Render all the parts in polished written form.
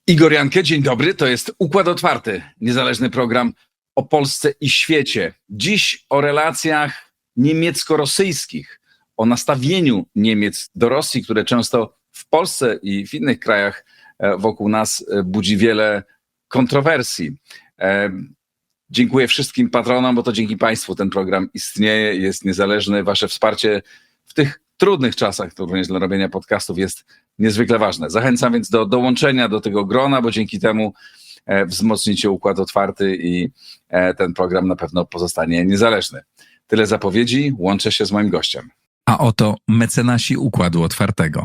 Igor Jankę, dzień dobry. To jest Układ Otwarty, niezależny program o Polsce i świecie. Dziś o relacjach niemiecko-rosyjskich, o nastawieniu Niemiec do Rosji, które często w Polsce i w innych krajach wokół nas budzi wiele kontrowersji. Dziękuję wszystkim patronom, bo to dzięki Państwu ten program istnieje, jest niezależny. Wasze wsparcie w tych trudnych czasach, również dla robienia podcastów, jest niezwykle ważne. Zachęcam więc do dołączenia do tego grona, bo dzięki temu wzmocnicie Układ Otwarty i ten program na pewno pozostanie niezależny. Tyle zapowiedzi, łączę się z moim gościem. A oto mecenasi Układu Otwartego.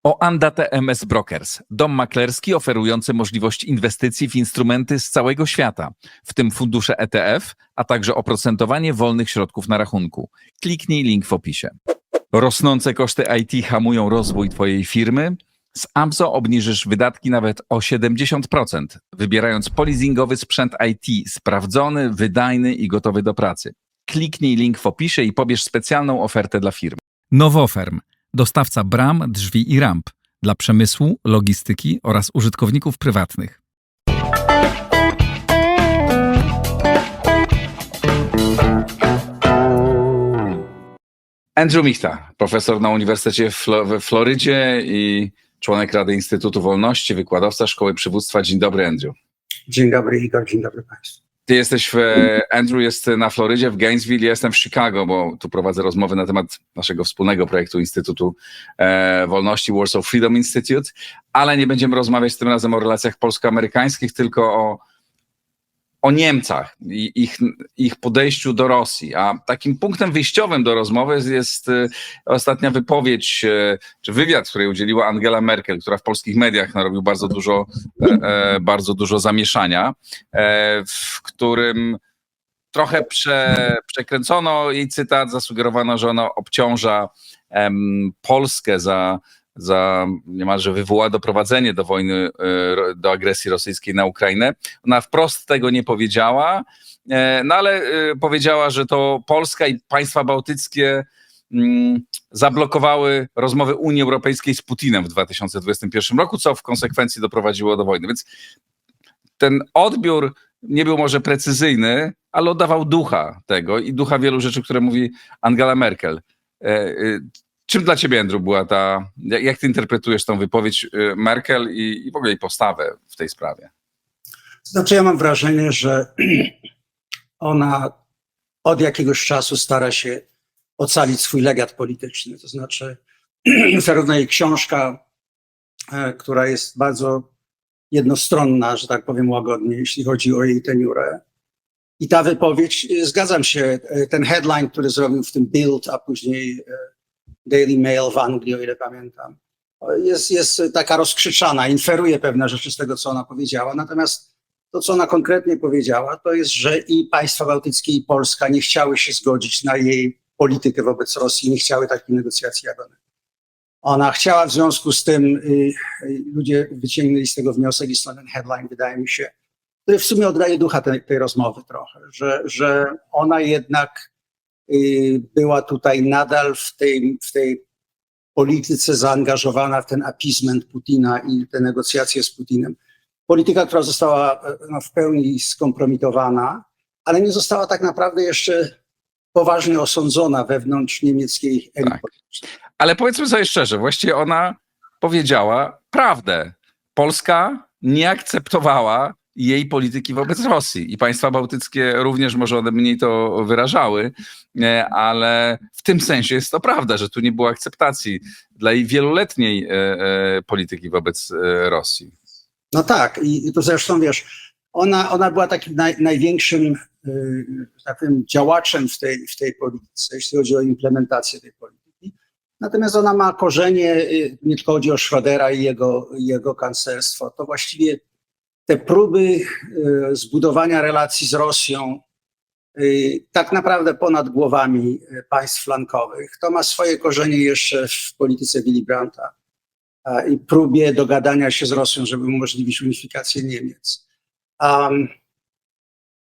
Oanda TMS Brokers, dom maklerski oferujący możliwość inwestycji w instrumenty z całego świata, w tym fundusze ETF, a także oprocentowanie wolnych środków na rachunku. Kliknij link w opisie. Rosnące koszty IT hamują rozwój Twojej firmy? Z Amso obniżysz wydatki nawet o 70%, wybierając polizingowy sprzęt IT sprawdzony, wydajny i gotowy do pracy. Kliknij link w opisie i pobierz specjalną ofertę dla firmy. Nowoferm, dostawca bram, drzwi i ramp dla przemysłu, logistyki oraz użytkowników prywatnych. Andrew Michta, profesor na Uniwersytecie we Florydzie i członek Rady Instytutu Wolności, wykładowca Szkoły Przywództwa. Dzień dobry, Andrew. Dzień dobry, Igor, dzień dobry Państwu. Ty jesteś Andrew jest na Florydzie, w Gainesville, ja jestem w Chicago, bo tu prowadzę rozmowy na temat naszego wspólnego projektu Instytutu Wolności, Warsaw Freedom Institute, ale nie będziemy rozmawiać tym razem o relacjach polsko-amerykańskich, tylko o Niemcach i ich podejściu do Rosji. A takim punktem wyjściowym do rozmowy jest ostatnia wypowiedź, czy wywiad, której udzieliła Angela Merkel, która w polskich mediach narobił bardzo dużo zamieszania, w którym trochę przekręcono jej cytat, zasugerowano, że ona obciąża Polskę za niemalże wywoła doprowadzenie do wojny, do agresji rosyjskiej na Ukrainę. Ona wprost tego nie powiedziała, no ale powiedziała, że to Polska i państwa bałtyckie zablokowały rozmowy Unii Europejskiej z Putinem w 2021 roku, co w konsekwencji doprowadziło do wojny. Więc ten odbiór nie był może precyzyjny, ale oddawał ducha tego i ducha wielu rzeczy, które mówi Angela Merkel. Czym dla ciebie, Andrew, była jak ty interpretujesz tą wypowiedź Merkel i w ogóle jej postawę w tej sprawie? Znaczy, ja mam wrażenie, że ona od jakiegoś czasu stara się ocalić swój legat polityczny. To znaczy, zarówno jej książka, która jest bardzo jednostronna, że tak powiem łagodnie, jeśli chodzi o jej teniurę, i ta wypowiedź, zgadzam się, ten headline, który zrobił w tym Bild, a później Daily Mail w Anglii, o ile pamiętam, jest taka rozkrzyczana, inferuje pewne rzeczy z tego, co ona powiedziała. Natomiast to, co ona konkretnie powiedziała, to jest, że i państwa bałtyckie, i Polska nie chciały się zgodzić na jej politykę wobec Rosji, nie chciały takich negocjacji jak ona. Ona chciała, w związku z tym ludzie wyciągnęli z tego wniosek, i stąd ten headline, wydaje mi się, który w sumie oddaje ducha tej rozmowy trochę, że ona jednak była tutaj nadal w tej polityce zaangażowana w ten appeasement Putina i te negocjacje z Putinem. Polityka, która została w pełni skompromitowana, ale nie została tak naprawdę jeszcze poważnie osądzona wewnątrz niemieckiej elity politycznej. Ale powiedzmy sobie szczerze, właściwie ona powiedziała prawdę. Polska nie akceptowała jej polityki wobec Rosji i państwa bałtyckie również może one mniej to wyrażały, ale w tym sensie jest to prawda, że tu nie było akceptacji dla jej wieloletniej polityki wobec Rosji. No tak, i to zresztą wiesz, ona była takim największym tak powiem, działaczem w tej polityce, jeśli chodzi o implementację tej polityki. Natomiast ona ma korzenie, nie tylko chodzi o Schrödera i jego kanclerstwo, to właściwie te próby zbudowania relacji z Rosją tak naprawdę ponad głowami państw flankowych, to ma swoje korzenie jeszcze w polityce Willy Brandta i próbie dogadania się z Rosją, żeby umożliwić unifikację Niemiec.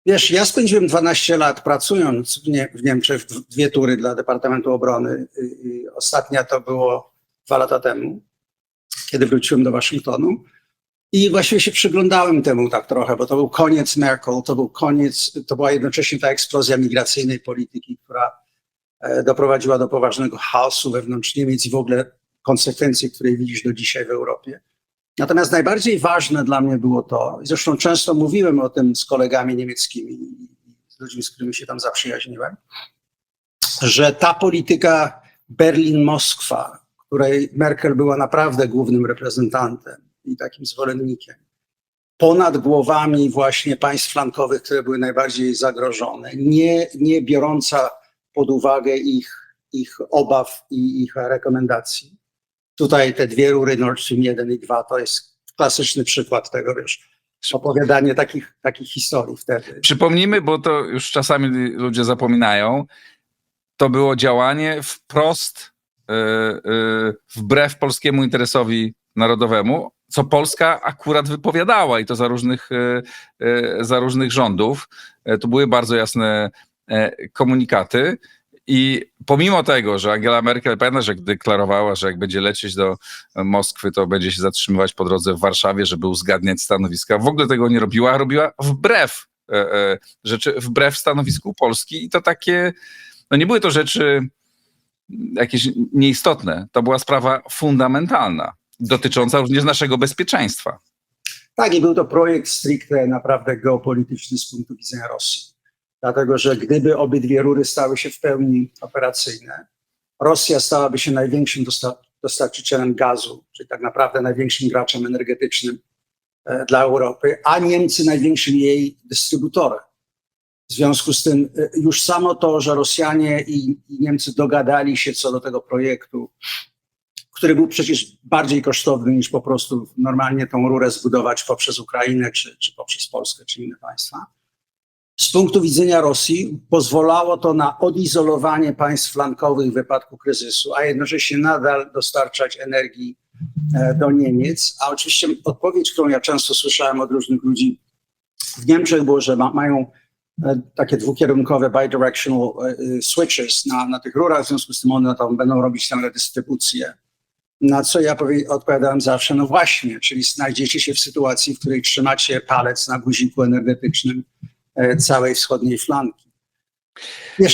Wiesz, ja spędziłem 12 lat pracując w Niemczech, 2 tury dla Departamentu Obrony. Ostatnia to było 2 lata temu, kiedy wróciłem do Waszyngtonu. I właściwie się przyglądałem temu tak trochę, bo to był koniec Merkel, to była jednocześnie ta eksplozja migracyjnej polityki, która doprowadziła do poważnego chaosu wewnątrz Niemiec i w ogóle konsekwencji, które widzisz do dzisiaj w Europie. Natomiast najbardziej ważne dla mnie było to, i zresztą często mówiłem o tym z kolegami niemieckimi, z ludźmi, z którymi się tam zaprzyjaźniłem, że ta polityka Berlin-Moskwa, której Merkel była naprawdę głównym reprezentantem i takim zwolennikiem, ponad głowami właśnie państw flankowych, które były najbardziej zagrożone, nie biorąca pod uwagę ich obaw i ich rekomendacji. Tutaj te dwie rury Nord Stream 1 i 2 to jest klasyczny przykład tego, opowiadanie takich historii wtedy. Przypomnijmy, bo to już czasami ludzie zapominają, to było działanie wprost wbrew polskiemu interesowi narodowemu, co Polska akurat wypowiadała i to za różnych rządów. To były bardzo jasne komunikaty. I pomimo tego, że Angela Merkel, pamiętam, że deklarowała, że jak będzie lecieć do Moskwy, to będzie się zatrzymywać po drodze w Warszawie, żeby uzgadniać stanowiska. W ogóle tego nie robiła, a robiła wbrew stanowisku Polski. I to takie, no nie były to rzeczy jakieś nieistotne. To była sprawa fundamentalna, dotycząca również naszego bezpieczeństwa. Tak, i był to projekt stricte naprawdę geopolityczny z punktu widzenia Rosji. Dlatego, że gdyby obydwie rury stały się w pełni operacyjne, Rosja stałaby się największym dostarczycielem gazu, czyli tak naprawdę największym graczem energetycznym dla Europy, a Niemcy największym jej dystrybutorem. W związku z tym już samo to, że Rosjanie i Niemcy dogadali się co do tego projektu, który był przecież bardziej kosztowny niż po prostu normalnie tą rurę zbudować poprzez Ukrainę, czy poprzez Polskę, czy inne państwa. Z punktu widzenia Rosji pozwalało to na odizolowanie państw flankowych w wypadku kryzysu, a jednocześnie nadal dostarczać energii do Niemiec. A oczywiście odpowiedź, którą ja często słyszałem od różnych ludzi w Niemczech było, że mają takie dwukierunkowe bidirectional switches na tych rurach, w związku z tym one tam będą robić tę redystrybucję. Na co ja odpowiadałem zawsze, no właśnie, czyli znajdziecie się w sytuacji, w której trzymacie palec na guziku energetycznym całej wschodniej flanki.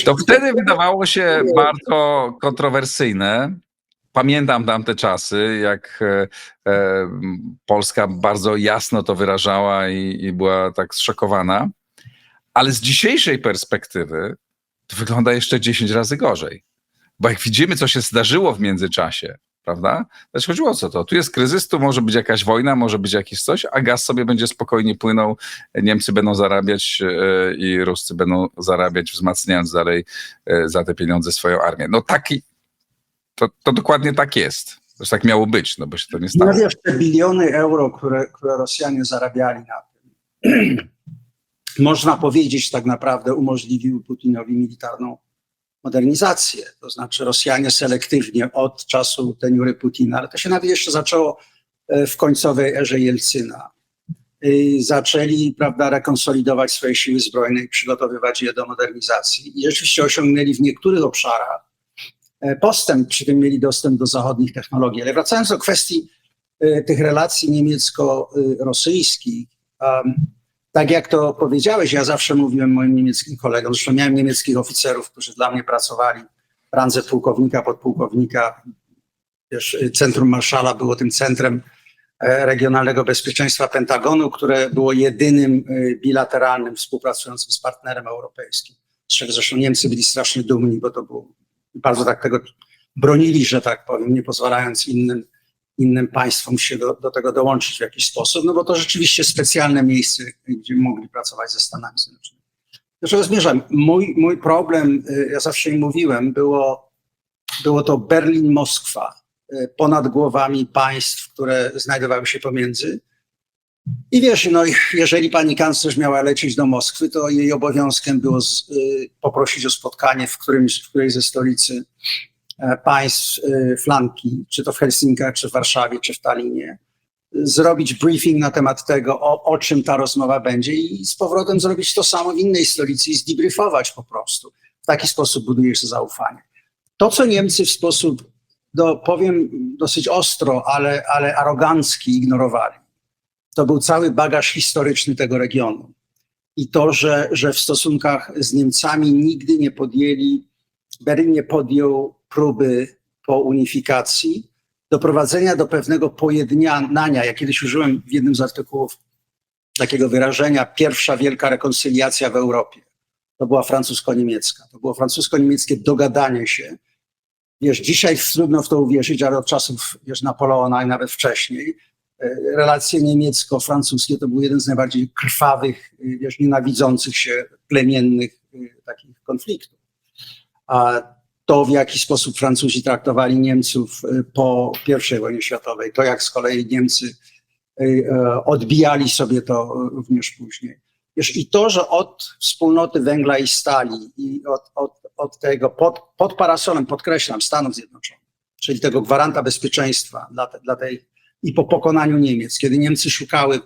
To wtedy wydawało się bardzo kontrowersyjne. Pamiętam tamte czasy, jak Polska bardzo jasno to wyrażała i była tak zszokowana. Ale z dzisiejszej perspektywy to wygląda jeszcze 10 razy gorzej. Bo jak widzimy, co się zdarzyło w międzyczasie, prawda? Znaczy chodziło o co to? Tu jest kryzys, tu może być jakaś wojna, może być jakieś coś, a gaz sobie będzie spokojnie płynął, Niemcy będą zarabiać i Ruscy będą zarabiać, wzmacniając dalej za te pieniądze swoją armię. No to dokładnie tak jest. To tak miało być, no bo się to nie stało. No wiesz, te biliony euro, które Rosjanie zarabiali na tym, można powiedzieć tak naprawdę umożliwiły Putinowi militarną modernizację. To znaczy Rosjanie selektywnie od czasu teniury Putina, ale to się nawet jeszcze zaczęło w końcowej erze Jelcyna. Zaczęli, prawda, rekonsolidować swoje siły zbrojne i przygotowywać je do modernizacji. I rzeczywiście osiągnęli w niektórych obszarach postęp, przy tym mieli dostęp do zachodnich technologii. Ale wracając do kwestii tych relacji niemiecko-rosyjskich, tak jak to powiedziałeś, ja zawsze mówiłem moim niemieckim kolegom, zresztą miałem niemieckich oficerów, którzy dla mnie pracowali w randze pułkownika, podpułkownika. Wiesz, Centrum Marszala było tym centrem regionalnego bezpieczeństwa Pentagonu, które było jedynym bilateralnym współpracującym z partnerem europejskim. Z czego zresztą Niemcy byli strasznie dumni, bo to było bardzo tak tego bronili, że tak powiem, nie pozwalając innym państwom się do tego dołączyć w jakiś sposób, no bo to rzeczywiście specjalne miejsce, gdzie mogli pracować ze Stanami Zjednoczonymi. Do czego zmierzam? Mój problem, ja zawsze im mówiłem, było to Berlin-Moskwa ponad głowami państw, które znajdowały się pomiędzy. I wiesz, no jeżeli pani kanclerz miała lecieć do Moskwy, to jej obowiązkiem było poprosić o spotkanie w którejś ze stolicy państw flanki, czy to w Helsinkach, czy w Warszawie, czy w Tallinie, zrobić briefing na temat tego, o czym ta rozmowa będzie i z powrotem zrobić to samo w innej stolicy i zdebriefować po prostu. W taki sposób buduje się zaufanie. To, co Niemcy w sposób, powiem dosyć ostro, ale arogancki ignorowali, to był cały bagaż historyczny tego regionu. I to, że w stosunkach z Niemcami nigdy nie podjęli, Berlin nie podjął próby po unifikacji, doprowadzenia do pewnego pojednania. Ja kiedyś użyłem w jednym z artykułów takiego wyrażenia, pierwsza wielka rekoncyliacja w Europie. To była francusko-niemiecka. To było francusko-niemieckie dogadanie się. Wiesz, dzisiaj trudno w to uwierzyć, ale od czasów Napoleona i nawet wcześniej relacje niemiecko-francuskie to był jeden z najbardziej krwawych, nienawidzących się plemiennych takich konfliktów. A to, w jaki sposób Francuzi traktowali Niemców po I wojnie światowej, to jak z kolei Niemcy odbijali sobie to również później. Wiesz, i to, że od wspólnoty węgla i stali i od tego pod parasolem, podkreślam, Stanów Zjednoczonych, czyli tego gwaranta bezpieczeństwa dla tej i po pokonaniu Niemiec, kiedy Niemcy szukały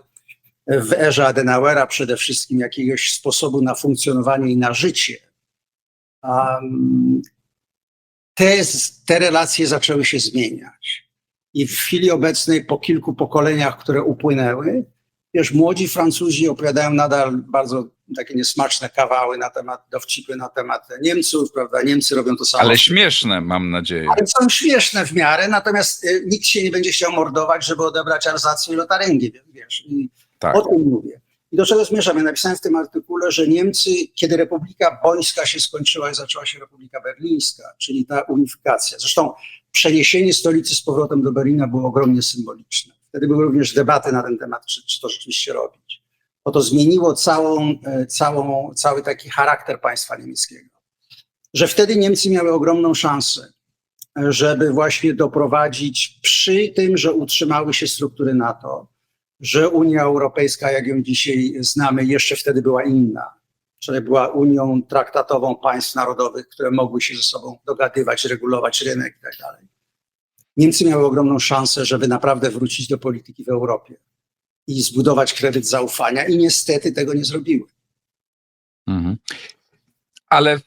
w erze Adenauera przede wszystkim jakiegoś sposobu na funkcjonowanie i na życie, te relacje zaczęły się zmieniać. I w chwili obecnej, po kilku pokoleniach, które upłynęły, wiesz, młodzi Francuzi opowiadają nadal bardzo takie niesmaczne kawały na temat, dowcipy na temat Niemców, prawda? Niemcy robią to samo. Ale śmieszne, mam nadzieję. Ale są śmieszne w miarę, natomiast nikt się nie będzie chciał mordować, żeby odebrać Alzację i Lotaryngii, wiesz. I tak. O tym mówię. I do czego zmierzam? Ja napisałem w tym artykule, że Niemcy, kiedy Republika Bońska się skończyła i zaczęła się Republika Berlińska, czyli ta unifikacja. Zresztą przeniesienie stolicy z powrotem do Berlina było ogromnie symboliczne. Wtedy były również debaty na ten temat, czy to rzeczywiście robić. Bo to zmieniło cały taki charakter państwa niemieckiego. Że wtedy Niemcy miały ogromną szansę, żeby właśnie doprowadzić przy tym, że utrzymały się struktury NATO, że Unia Europejska, jak ją dzisiaj znamy, jeszcze wtedy była inna. Czyli była Unią traktatową państw narodowych, które mogły się ze sobą dogadywać, regulować rynek i tak dalej. Niemcy miały ogromną szansę, żeby naprawdę wrócić do polityki w Europie i zbudować kredyt zaufania i niestety tego nie zrobiły. Mhm. Ale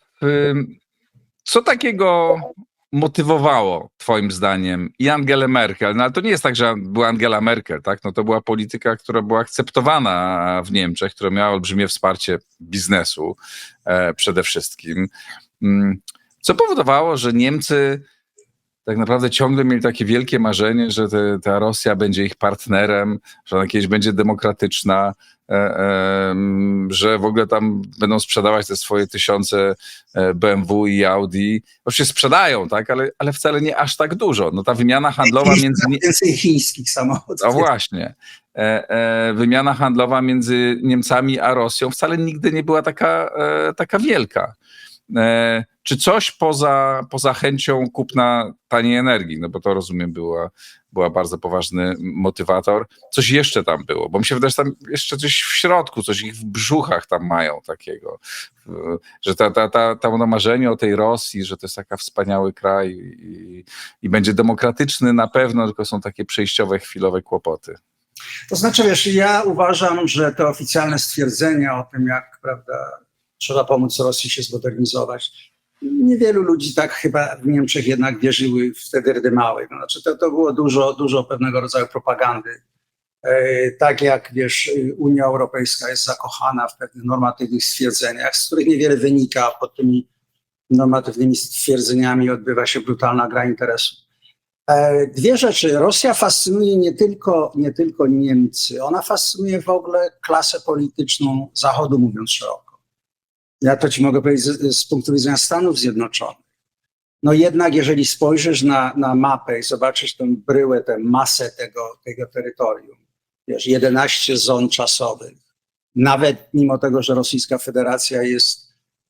co takiego motywowało twoim zdaniem i Angelę Merkel? No ale to nie jest tak, że była Angela Merkel, tak? No to była polityka, która była akceptowana w Niemczech, która miała olbrzymie wsparcie biznesu przede wszystkim. Co powodowało, że Niemcy tak naprawdę ciągle mieli takie wielkie marzenie, że ta Rosja będzie ich partnerem, że ona kiedyś będzie demokratyczna, że w ogóle tam będą sprzedawać te swoje tysiące BMW i Audi. Oczywiście sprzedają, tak, ale wcale nie aż tak dużo. No ta wymiana handlowa między... Więcej chińskich samochodów. No właśnie. Wymiana handlowa między Niemcami a Rosją wcale nigdy nie była taka wielka. Czy coś poza chęcią kupna taniej energii, no bo to rozumiem była bardzo poważny motywator, coś jeszcze tam było, bo mi się wydaje, że tam jeszcze coś w środku, coś ich w brzuchach tam mają takiego, że to marzenie o tej Rosji, że to jest taki wspaniały kraj i będzie demokratyczny na pewno, tylko są takie przejściowe, chwilowe kłopoty. To znaczy, wiesz, ja uważam, że te oficjalne stwierdzenia o tym, jak, prawda, trzeba pomóc Rosji się zmodernizować. Niewielu ludzi tak chyba w Niemczech jednak wierzyły wtedy rydymały. No, znaczy to było dużo pewnego rodzaju propagandy. Tak jak, wiesz, Unia Europejska jest zakochana w pewnych normatywnych stwierdzeniach, z których niewiele wynika. Pod tymi normatywnymi stwierdzeniami odbywa się brutalna gra interesu. Dwie rzeczy. Rosja fascynuje nie tylko Niemcy. Ona fascynuje w ogóle klasę polityczną Zachodu, mówiąc szeroko. Ja to ci mogę powiedzieć z punktu widzenia Stanów Zjednoczonych. No jednak jeżeli spojrzysz na mapę i zobaczysz tę bryłę, tę masę tego terytorium, wiesz, 11 zon czasowych, nawet mimo tego, że Rosyjska Federacja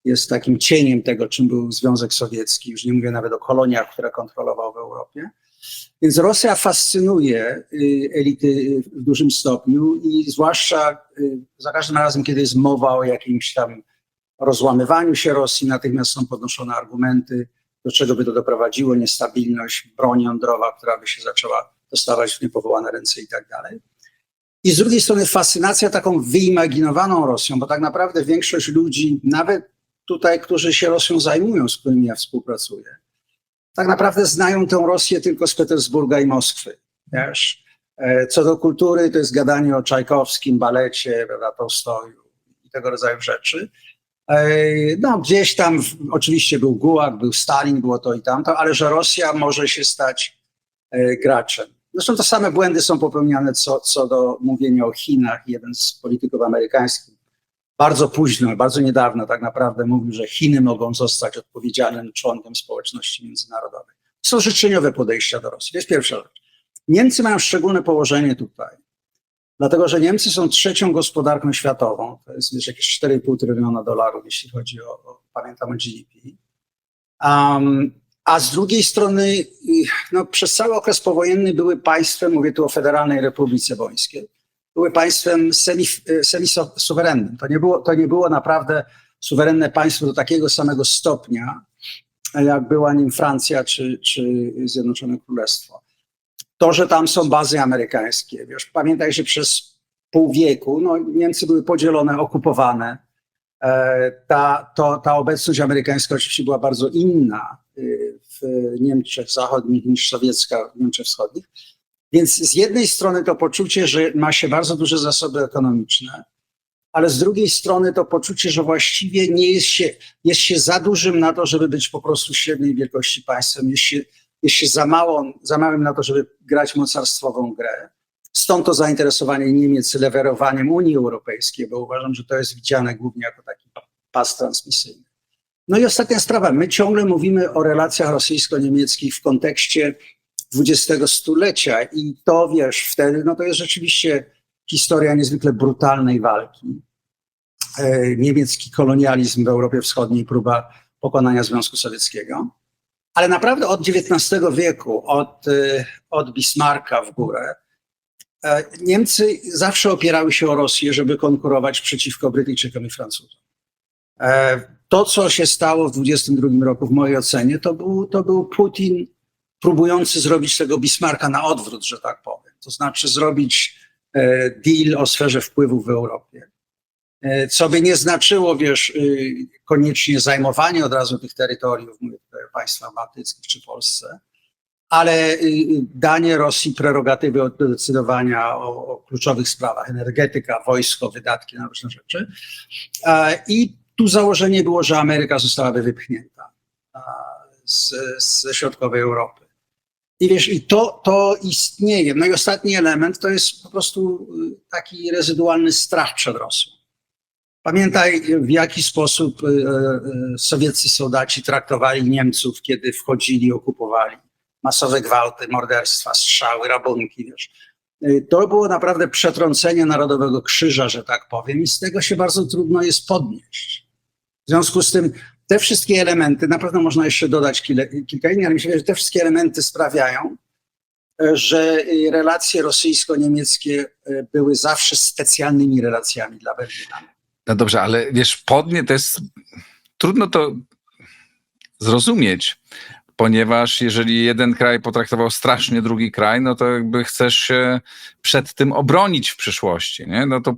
jest takim cieniem tego, czym był Związek Sowiecki, już nie mówię nawet o koloniach, które kontrolował w Europie. Więc Rosja fascynuje elity w dużym stopniu i zwłaszcza za każdym razem, kiedy jest mowa o jakimś tam rozłamywaniu się Rosji, natychmiast są podnoszone argumenty, do czego by to doprowadziło, niestabilność, broń jądrowa, która by się zaczęła dostawać w niepowołane ręce i tak dalej. I z drugiej strony fascynacja taką wyimaginowaną Rosją, bo tak naprawdę większość ludzi, nawet tutaj, którzy się Rosją zajmują, z którymi ja współpracuję, tak naprawdę znają tę Rosję tylko z Petersburga i Moskwy, wiesz. Co do kultury, to jest gadanie o Czajkowskim, balecie, prawda, Tolstoju i tego rodzaju rzeczy. No, gdzieś tam oczywiście był Gułag, był Stalin, było to i tamto, ale że Rosja może się stać graczem. Zresztą te same błędy są popełniane co do mówienia o Chinach. Jeden z polityków amerykańskich bardzo późno, bardzo niedawno tak naprawdę mówił, że Chiny mogą zostać odpowiedzialnym członkiem społeczności międzynarodowej. To są życzeniowe podejścia do Rosji. To jest pierwsza rzecz. Niemcy mają szczególne położenie tutaj, dlatego że Niemcy są trzecią gospodarką światową. To jest jakieś 4,5 tryliona dolarów, jeśli chodzi pamiętam o GDP. A z drugiej strony no, przez cały okres powojenny były państwem, mówię tu o Federalnej Republice Bońskiej, były państwem semi-suwerennym. To nie było naprawdę suwerenne państwo do takiego samego stopnia, jak była nim Francja czy Zjednoczone Królestwo. To, że tam są bazy amerykańskie, wiesz, pamiętaj, że przez pół wieku no, Niemcy były podzielone, okupowane. Ta obecność amerykańska oczywiście była bardzo inna w Niemczech Zachodnich niż sowiecka w Niemczech Wschodnich. Więc z jednej strony to poczucie, że ma się bardzo duże zasoby ekonomiczne, ale z drugiej strony to poczucie, że właściwie nie jest się za dużym na to, żeby być po prostu średniej wielkości państwem, jest się za małym na to, żeby grać mocarstwową grę. Stąd to zainteresowanie Niemiec lewerowaniem Unii Europejskiej, bo uważam, że to jest widziane głównie jako taki pas transmisyjny. No i ostatnia sprawa. My ciągle mówimy o relacjach rosyjsko-niemieckich w kontekście XX stulecia i to, wiesz, wtedy no to jest rzeczywiście historia niezwykle brutalnej walki. Niemiecki kolonializm w Europie Wschodniej, próba pokonania Związku Sowieckiego. Ale naprawdę od XIX wieku, od Bismarcka w górę, Niemcy zawsze opierały się o Rosję, żeby konkurować przeciwko Brytyjczykom i Francuzom. To, co się stało w 22 roku, w mojej ocenie, to był Putin próbujący zrobić tego Bismarcka na odwrót, że tak powiem. To znaczy zrobić deal o sferze wpływów w Europie. Co by nie znaczyło, wiesz, koniecznie zajmowanie od razu tych terytoriów, mówię tutaj o państwach bałtyckich czy Polsce, ale danie Rosji prerogatywy do decydowania o kluczowych sprawach, energetyka, wojsko, wydatki na różne rzeczy. I tu założenie było, że Ameryka zostałaby wypchnięta ze środkowej Europy. I wiesz, i to istnieje. No i ostatni element to jest po prostu taki rezydualny strach przed Rosją. Pamiętaj, w jaki sposób sowieccy soldaci traktowali Niemców, kiedy wchodzili, okupowali. Masowe gwałty, morderstwa, strzały, rabunki, wiesz. To było naprawdę przetrącenie Narodowego Krzyża, że tak powiem, i z tego się bardzo trudno jest podnieść. W związku z tym te wszystkie elementy, na pewno można jeszcze dodać kilka innych, ale myślę, że te wszystkie elementy sprawiają, że relacje rosyjsko-niemieckie były zawsze specjalnymi relacjami dla Berlina. No dobrze, ale wiesz, to jest trudno to zrozumieć, ponieważ jeżeli jeden kraj potraktował strasznie drugi kraj, no to jakby chcesz się przed tym obronić w przyszłości, nie? No to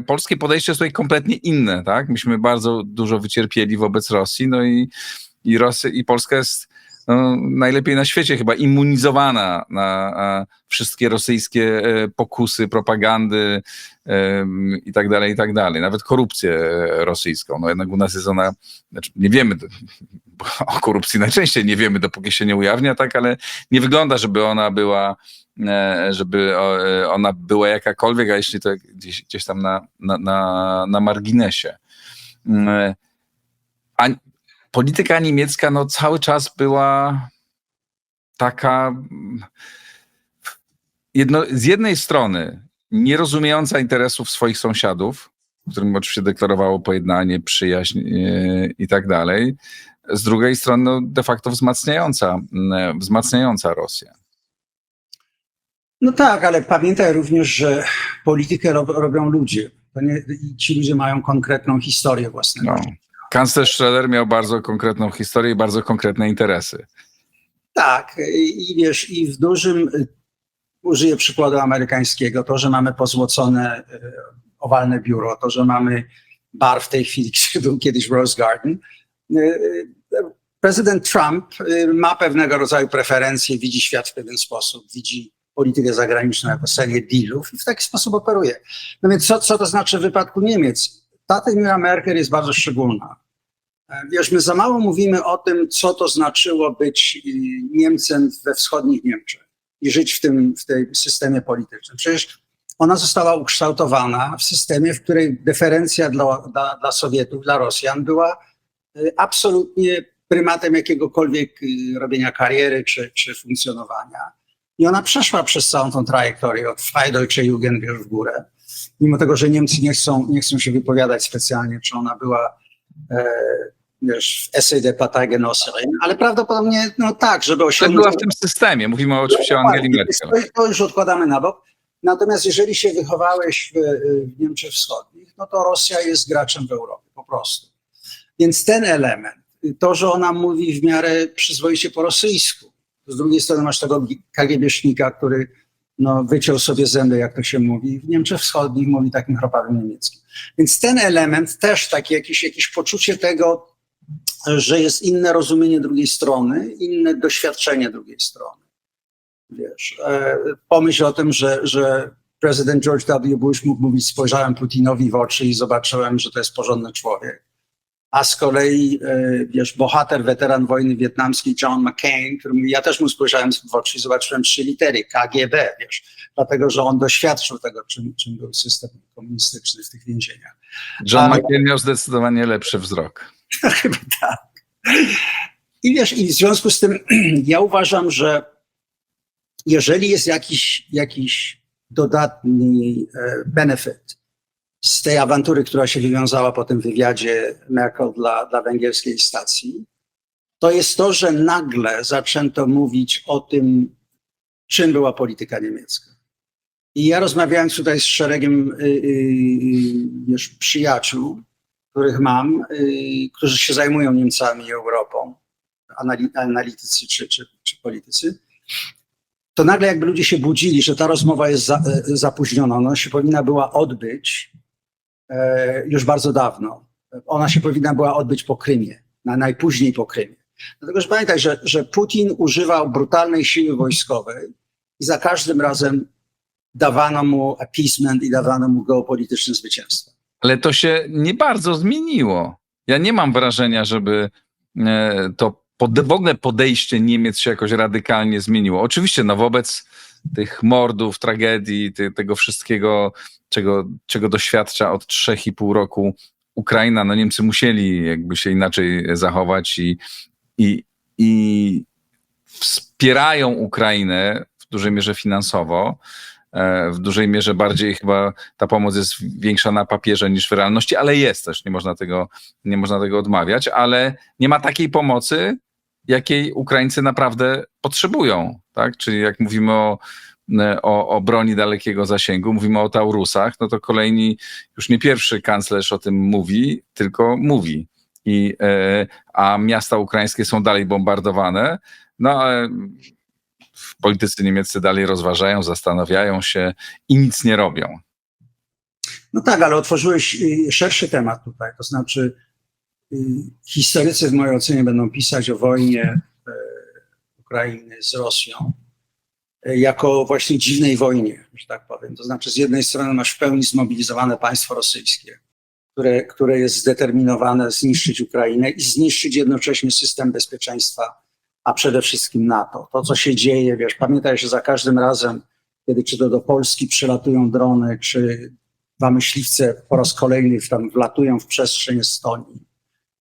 polskie podejście jest tutaj kompletnie inne, tak? Myśmy bardzo dużo wycierpieli wobec Rosji, no i Polska jest najlepiej na świecie chyba immunizowana na wszystkie rosyjskie pokusy, propagandy i tak dalej, nawet korupcję rosyjską. No jednak u nas jest ona, znaczy nie wiemy, o korupcji najczęściej nie wiemy, dopóki się nie ujawnia, tak, ale nie wygląda, żeby ona była jakakolwiek, a jeśli to gdzieś tam na marginesie. A polityka niemiecka no, cały czas była taka z jednej strony nierozumiejąca interesów swoich sąsiadów, którym oczywiście deklarowało pojednanie, przyjaźń i tak dalej, z drugiej strony no, de facto wzmacniająca Rosję. No tak, ale pamiętaj również, że politykę robią ludzie. I ci ludzie mają konkretną historię własnego. No. Kanclerz Schröder miał bardzo konkretną historię i bardzo konkretne interesy. Tak, i wiesz, i w dużym, użyję przykładu amerykańskiego, to, że mamy pozłocone owalne biuro, to, że mamy bar w tej chwili, który był kiedyś Rose Garden. Prezydent Trump ma pewnego rodzaju preferencje, widzi świat w pewien sposób, widzi politykę zagraniczną jako serię dealów i w taki sposób operuje. No więc co to znaczy w wypadku Niemiec? Ta Angela Merkel jest bardzo szczególna. Wiesz, my za mało mówimy o tym, co to znaczyło być Niemcem we wschodnich Niemczech i żyć w tym systemie politycznym. Przecież ona została ukształtowana w systemie, w której deferencja dla Sowietów, dla Rosjan była absolutnie prymatem jakiegokolwiek robienia kariery czy funkcjonowania. I ona przeszła przez całą tą trajektorię od Freideutsche Jugend w górę. Mimo tego, że Niemcy nie chcą się wypowiadać specjalnie, czy ona była wiesz, w SED-Parteigenosserin, ale prawdopodobnie no tak, żeby osiągnąć... była w tym systemie, mówimy oczywiście o Angeli Merkel. To już odkładamy na bok. Natomiast jeżeli się wychowałeś w Niemczech Wschodnich, no to Rosja jest graczem w Europie, po prostu. Więc ten element, to, że ona mówi w miarę przyzwoicie po rosyjsku, z drugiej strony masz tego KGB-sznika, który no, wyciął sobie zęby, jak to się mówi, w Niemczech Wschodnich mówi takim chropawym niemieckim. Więc ten element też takie jakieś poczucie tego, że jest inne rozumienie drugiej strony, inne doświadczenie drugiej strony. Wiesz, pomyśl o tym, że prezydent George W. Bush mógł mówić, spojrzałem Putinowi w oczy i zobaczyłem, że to jest porządny człowiek. A z kolei, wiesz, bohater, weteran wojny wietnamskiej John McCain, który mówi, ja też mu spojrzałem w oczy i zobaczyłem 3 litery, KGB, wiesz, dlatego, że on doświadczył tego, czym był system komunistyczny w tych więzieniach. John McCain miał zdecydowanie lepszy wzrok. Chyba tak. I wiesz, i w związku z tym ja uważam, że jeżeli jest jakiś dodatni benefit z tej awantury, która się wywiązała po tym wywiadzie Merkel dla węgierskiej stacji, to jest to, że nagle zaczęto mówić o tym, czym była polityka niemiecka. I ja rozmawiając tutaj z szeregiem wiesz, przyjaciół, których mam, którzy się zajmują Niemcami i Europą, analitycy czy politycy, to nagle jakby ludzie się budzili, że ta rozmowa jest zapóźniona. Ona się powinna była odbyć już bardzo dawno. Ona się powinna była odbyć po Krymie, najpóźniej po Krymie. Dlatego, że pamiętaj, że Putin używał brutalnej siły wojskowej i za każdym razem dawano mu appeasement i dawano mu geopolityczne zwycięstwo. Ale to się nie bardzo zmieniło. Ja nie mam wrażenia, żeby to w ogóle podejście Niemiec się jakoś radykalnie zmieniło. Oczywiście no wobec tych mordów, tragedii, tego wszystkiego, czego doświadcza od 3,5 roku Ukraina, no Niemcy musieli jakby się inaczej zachować i wspierają Ukrainę w dużej mierze finansowo. W dużej mierze bardziej chyba ta pomoc jest większa na papierze niż w realności, ale jest też, nie można tego odmawiać, ale nie ma takiej pomocy, jakiej Ukraińcy naprawdę potrzebują, tak? Czyli jak mówimy o broni dalekiego zasięgu, mówimy o Taurusach, no to kolejni, już nie pierwszy kanclerz o tym mówi, tylko mówi. A miasta ukraińskie są dalej bombardowane, no ale politycy niemieccy dalej rozważają, zastanawiają się i nic nie robią. No tak, ale otworzyłeś szerszy temat tutaj, to znaczy historycy w mojej ocenie będą pisać o wojnie Ukrainy z Rosją jako właśnie dziwnej wojnie, że tak powiem. To znaczy z jednej strony masz w pełni zmobilizowane państwo rosyjskie, które jest zdeterminowane zniszczyć Ukrainę i zniszczyć jednocześnie system bezpieczeństwa, a przede wszystkim NATO. To, co się dzieje, wiesz, pamiętaj, że za każdym razem, kiedy czy to do Polski przylatują drony, czy dwa myśliwce po raz kolejny tam wlatują w przestrzeń Estonii,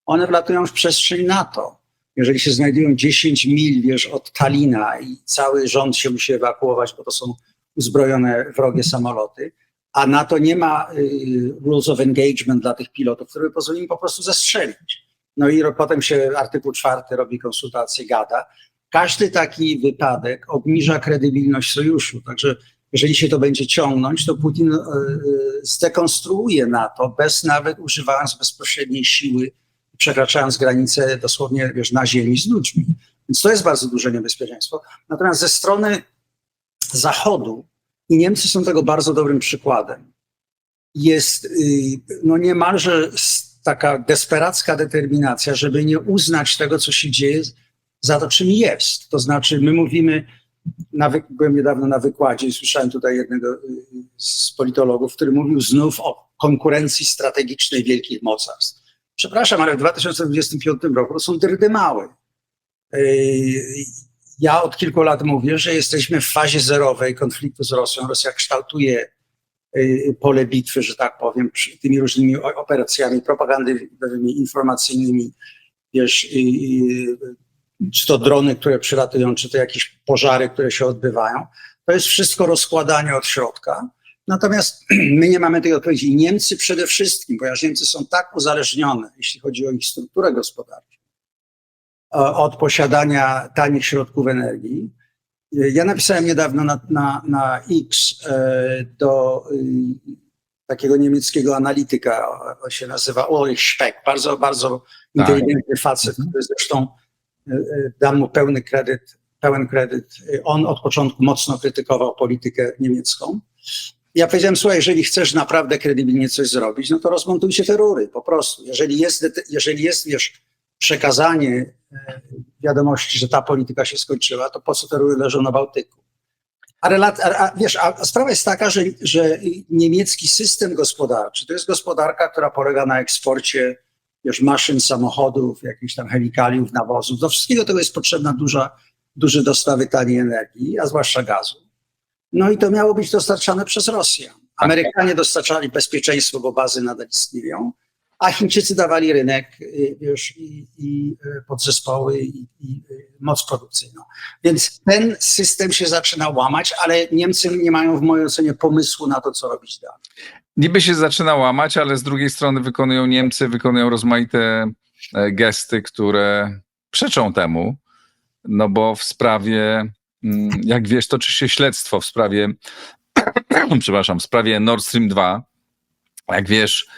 one wlatują w przestrzeń NATO. Jeżeli się znajdują 10 mil, wiesz, od Talina i cały rząd się musi ewakuować, bo to są uzbrojone wrogie samoloty, a NATO nie ma rules of engagement dla tych pilotów, które by pozwolili im po prostu zestrzelić. No i potem się artykuł 4 robi konsultacje, gada. Każdy taki wypadek obniża kredybilność sojuszu. Także jeżeli się to będzie ciągnąć, to Putin zdekonstruuje NATO bez nawet używając bezpośredniej siły, przekraczając granice dosłownie, wiesz, na ziemi z ludźmi. Więc to jest bardzo duże niebezpieczeństwo. Natomiast ze strony Zachodu, i Niemcy są tego bardzo dobrym przykładem, jest no niemalże taka desperacka determinacja, żeby nie uznać tego, co się dzieje, za to, czym jest. To znaczy my mówimy, byłem niedawno na wykładzie i słyszałem tutaj jednego z politologów, który mówił znów o konkurencji strategicznej wielkich mocarstw. Przepraszam, ale w 2025 roku to są dyrdymały. Ja od kilku lat mówię, że jesteśmy w fazie zerowej konfliktu z Rosją. Rosja kształtuje pole bitwy, że tak powiem, tymi różnymi operacjami propagandowymi, informacyjnymi, wiesz, czy to drony, które przylatują, czy to jakieś pożary, które się odbywają. To jest wszystko rozkładanie od środka. Natomiast my nie mamy tej odpowiedzi. I Niemcy przede wszystkim, ponieważ Niemcy są tak uzależnione, jeśli chodzi o ich strukturę gospodarczą, od posiadania tanich środków energii. Ja napisałem niedawno na X do takiego niemieckiego analityka, on się nazywa Ulrich Speck, bardzo, bardzo inteligentny facet, który zresztą dam mu pełen kredyt. On od początku mocno krytykował politykę niemiecką. Ja powiedziałem, słuchaj, jeżeli chcesz naprawdę kredybilnie coś zrobić, no to rozmontujcie te rury, po prostu. Jeżeli jest wiesz, przekazanie wiadomości, że ta polityka się skończyła, to po co te rury leżą na Bałtyku? A sprawa jest taka, że niemiecki system gospodarczy to jest gospodarka, która polega na eksporcie wiesz, maszyn, samochodów, jakichś tam chemikaliów, nawozów. Do wszystkiego tego jest potrzebna duże dostawy taniej energii, a zwłaszcza gazu. No i to miało być dostarczane przez Rosję. Amerykanie dostarczali bezpieczeństwo, bo bazy nadal istnieją, a Chińczycy dawali rynek wiesz, i podzespoły i moc produkcyjną. Więc ten system się zaczyna łamać, ale Niemcy nie mają w mojej ocenie pomysłu na to, co robić dalej. Niby się zaczyna łamać, ale z drugiej strony Niemcy wykonują rozmaite gesty, które przeczą temu, no bo w sprawie, jak wiesz, toczy się śledztwo w sprawie, w sprawie Nord Stream 2. Jak wiesz,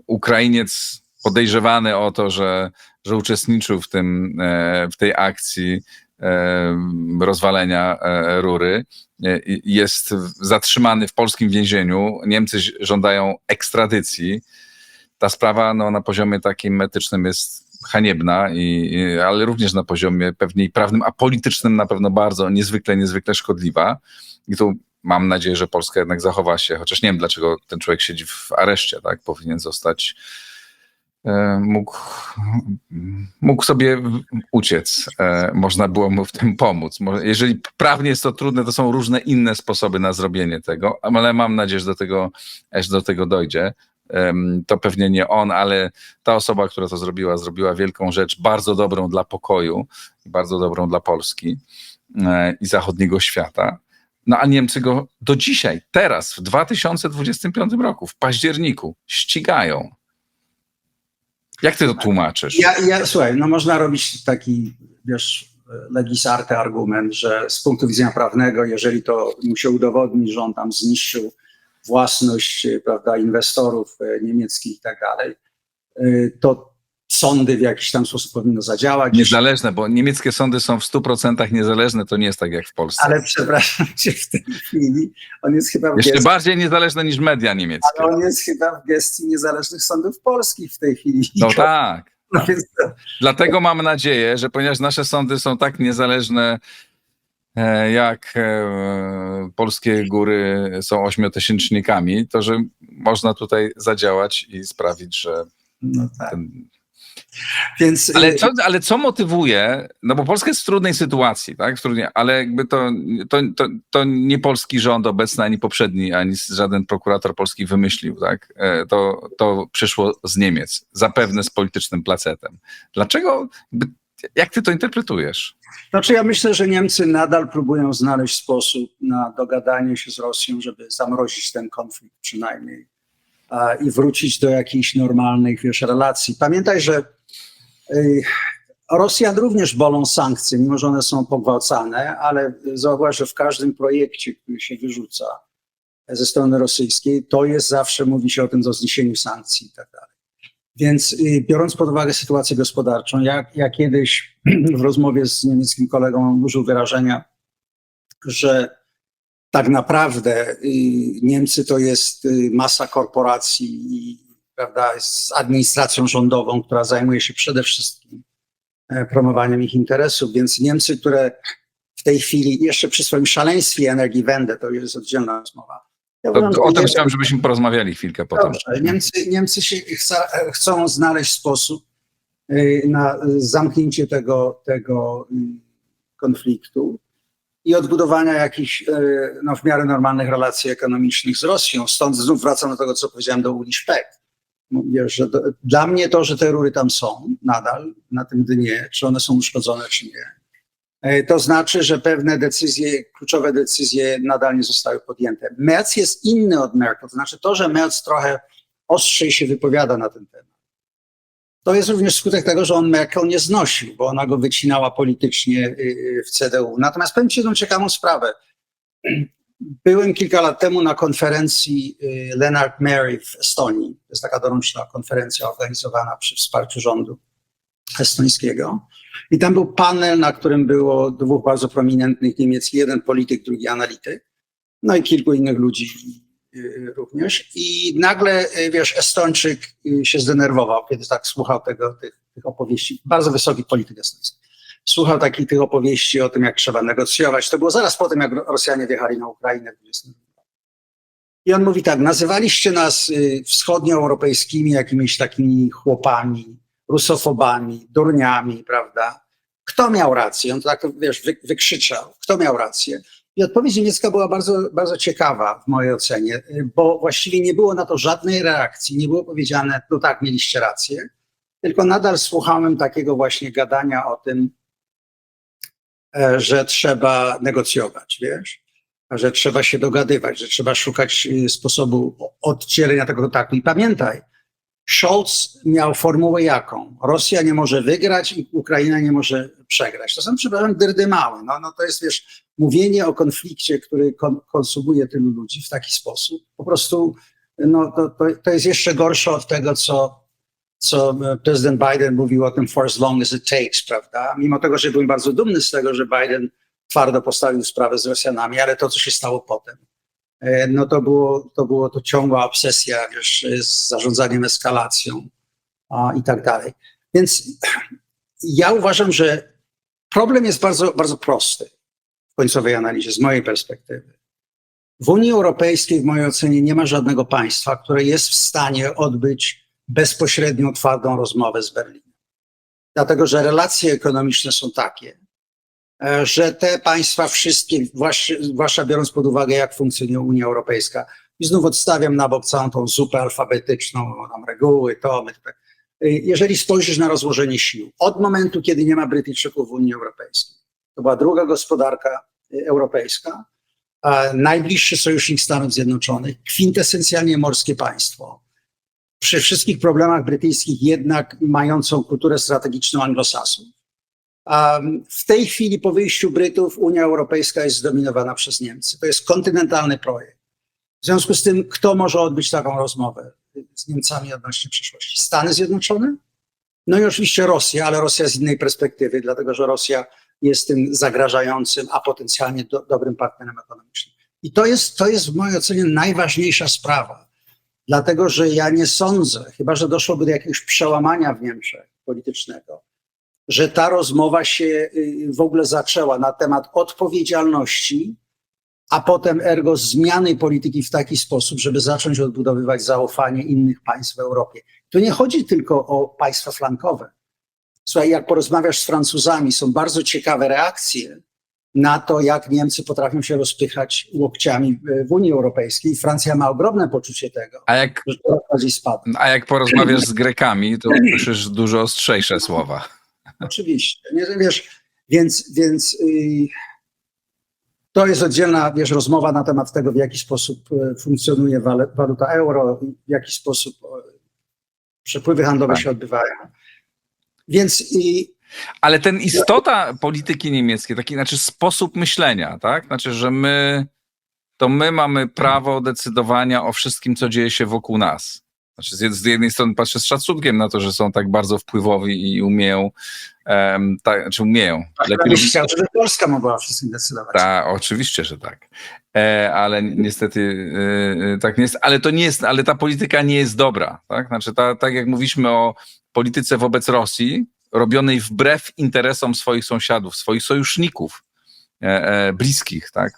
Ukrainiec podejrzewany o to, że uczestniczył w tej akcji rozwalenia rury, jest zatrzymany w polskim więzieniu. Niemcy żądają ekstradycji. Ta sprawa no, na poziomie takim etycznym jest haniebna, ale również na poziomie pewnie i prawnym, a politycznym na pewno bardzo niezwykle szkodliwa. I tu mam nadzieję, że Polska jednak zachowa się, chociaż nie wiem, dlaczego ten człowiek siedzi w areszcie, tak? Powinien zostać, mógł sobie uciec, można było mu w tym pomóc. Jeżeli prawnie jest to trudne, to są różne inne sposoby na zrobienie tego, ale mam nadzieję, że do tego dojdzie. To pewnie nie on, ale ta osoba, która to zrobiła wielką rzecz, bardzo dobrą dla pokoju, bardzo dobrą dla Polski i zachodniego świata. No a Niemcy go do dzisiaj, teraz, w 2025 roku, w październiku, ścigają. Jak ty to tłumaczysz? Słuchaj, no można robić taki, wiesz, legis arte argument, że z punktu widzenia prawnego, jeżeli to mu się udowodni, że on tam zniszczył własność, prawda, inwestorów niemieckich i tak dalej, to sądy w jakiś tam sposób powinno zadziałać. Niezależne, bo niemieckie sądy są w 100% niezależne, to nie jest tak jak w Polsce. Ale przepraszam cię, w tej chwili on jest chyba w Jeszcze bardziej niezależne niż media niemieckie. Ale on jest chyba w gestii niezależnych sądów polskich w tej chwili. No tak. No więc Dlatego mam nadzieję, że ponieważ nasze sądy są tak niezależne, jak polskie góry są ośmiotysięcznikami, to że można tutaj zadziałać i sprawić, że no tak. Więc, ale co motywuje, no bo Polska jest w trudnej sytuacji, tak? Ale jakby to nie polski rząd obecny, ani poprzedni, ani żaden prokurator polski wymyślił, tak? To przyszło z Niemiec, zapewne z politycznym placetem. Dlaczego, jak ty to interpretujesz? Znaczy ja myślę, że Niemcy nadal próbują znaleźć sposób na dogadanie się z Rosją, żeby zamrozić ten konflikt przynajmniej i wrócić do jakichś normalnych, wiesz, relacji. Pamiętaj, że Rosjan również bolą sankcje, mimo że one są pogwałcane, ale zauważ, że w każdym projekcie, który się wyrzuca ze strony rosyjskiej, to jest zawsze, mówi się o tym, o zniesieniu sankcji i tak dalej. Więc biorąc pod uwagę sytuację gospodarczą, ja kiedyś w rozmowie z niemieckim kolegą użył wyrażenia, że tak naprawdę Niemcy to jest masa korporacji, prawda, z administracją rządową, która zajmuje się przede wszystkim promowaniem ich interesów. Więc Niemcy, które w tej chwili, jeszcze przy swoim szaleństwie energii Wende, to jest oddzielna rozmowa. Ja To, uważam, że o tym jest- chciałem, żebyśmy porozmawiali chwilkę potem. Dobrze, Niemcy chcą znaleźć sposób na zamknięcie tego konfliktu i odbudowania jakichś no, w miarę normalnych relacji ekonomicznych z Rosją. Stąd znów wracam do tego, co powiedziałem do Uli Speck. Mówię, że dla mnie to, że te rury tam są nadal na tym dnie, czy one są uszkodzone, czy nie, to znaczy, że pewne decyzje, kluczowe decyzje nadal nie zostały podjęte. Merz jest inny od Merkel, to znaczy to, że Merz trochę ostrzej się wypowiada na ten temat. To jest również skutek tego, że on Merkel nie znosił, bo ona go wycinała politycznie w CDU. Natomiast powiem ci jedną ciekawą sprawę. Byłem kilka lat temu na konferencji Lennart Meri w Estonii. To jest taka doroczna konferencja organizowana przy wsparciu rządu estońskiego. I tam był panel, na którym było dwóch bardzo prominentnych niemieckich, jeden polityk, drugi analityk, no i kilku innych ludzi również. I nagle, wiesz, Estończyk się zdenerwował, kiedy tak słuchał tych opowieści. Bardzo wysoki polityk estoński. Słuchał tych opowieści o tym, jak trzeba negocjować. To było zaraz po tym, jak Rosjanie wjechali na Ukrainę w 20. I on mówi tak, nazywaliście nas wschodnioeuropejskimi jakimiś takimi chłopami, rusofobami, durniami, prawda? Kto miał rację? On to tak, wiesz, wykrzyczał. Kto miał rację? I odpowiedź niemiecka była bardzo, bardzo ciekawa w mojej ocenie, bo właściwie nie było na to żadnej reakcji, nie było powiedziane, no tak, mieliście rację, tylko nadal słuchałem takiego właśnie gadania o tym, że trzeba negocjować, wiesz, że trzeba się dogadywać, że trzeba szukać sposobu oddzielenia tego kontaktu. I pamiętaj, Scholz miał formułę jaką? Rosja nie może wygrać i Ukraina nie może przegrać. To są, przepraszam, dyrdymały. No to jest, wiesz, mówienie o konflikcie, który konsumuje tylu ludzi w taki sposób. Po prostu no, to jest jeszcze gorsze od tego, co prezydent Biden mówił o tym for as long as it takes, prawda? Mimo tego, że byłem bardzo dumny z tego, że Biden twardo postawił sprawę z Rosjanami, ale to, co się stało potem, no to było to ciągła obsesja, wiesz, z zarządzaniem eskalacją i tak dalej. Więc ja uważam, że problem jest bardzo, bardzo prosty w końcowej analizie, z mojej perspektywy. W Unii Europejskiej, w mojej ocenie, nie ma żadnego państwa, które jest w stanie odbyć bezpośrednią, twardą rozmowę z Berlinem. Dlatego, że relacje ekonomiczne są takie, że te państwa wszystkie, zwłaszcza biorąc pod uwagę, jak funkcjonuje Unia Europejska, i znów odstawiam na bok całą tą zupę alfabetyczną, tam reguły, jeżeli spojrzysz na rozłożenie sił, od momentu, kiedy nie ma Brytyjczyków w Unii Europejskiej, to była druga gospodarka europejska, najbliższy sojusznik Stanów Zjednoczonych, kwintesencjalnie morskie państwo, przy wszystkich problemach brytyjskich jednak mającą kulturę strategiczną anglosasów. W tej chwili po wyjściu Brytów Unia Europejska jest zdominowana przez Niemcy. To jest kontynentalny projekt. W związku z tym, kto może odbyć taką rozmowę z Niemcami odnośnie przyszłości? Stany Zjednoczone? No i oczywiście Rosja, ale Rosja z innej perspektywy, dlatego że Rosja jest tym zagrażającym, a potencjalnie dobrym partnerem ekonomicznym. I to jest w mojej ocenie najważniejsza sprawa. Dlatego, że ja nie sądzę, chyba że doszłoby do jakiegoś przełamania w Niemczech politycznego, że ta rozmowa się w ogóle zaczęła na temat odpowiedzialności, a potem ergo zmiany polityki w taki sposób, żeby zacząć odbudowywać zaufanie innych państw w Europie. Tu nie chodzi tylko o państwa flankowe. Słuchaj, jak porozmawiasz z Francuzami, są bardzo ciekawe reakcje na to, jak Niemcy potrafią się rozpychać łokciami w Unii Europejskiej. Francja ma ogromne poczucie tego, że coraz bardziej spada. A jak porozmawiasz z Grekami, to usłyszysz dużo ostrzejsze słowa. Oczywiście. Wiesz, więc to jest oddzielna, wiesz, rozmowa na temat tego, w jaki sposób funkcjonuje waluta euro, w jaki sposób przepływy handlowe się odbywają. Więc ale ten istota polityki niemieckiej, taki znaczy sposób myślenia, tak? Znaczy, że my mamy prawo decydowania o wszystkim, co dzieje się wokół nas. Znaczy, z jednej strony patrzę z szacunkiem na to, że są tak bardzo wpływowi i umieją, umieją. Lepiej byś chciał, żeby Polska mogła o wszystkim decydować. Tak, oczywiście, że tak. Ale niestety tak nie jest. Ale ta polityka nie jest dobra. Tak? Znaczy, tak jak mówiliśmy o polityce wobec Rosji, robionej wbrew interesom swoich sąsiadów, swoich sojuszników, bliskich, tak,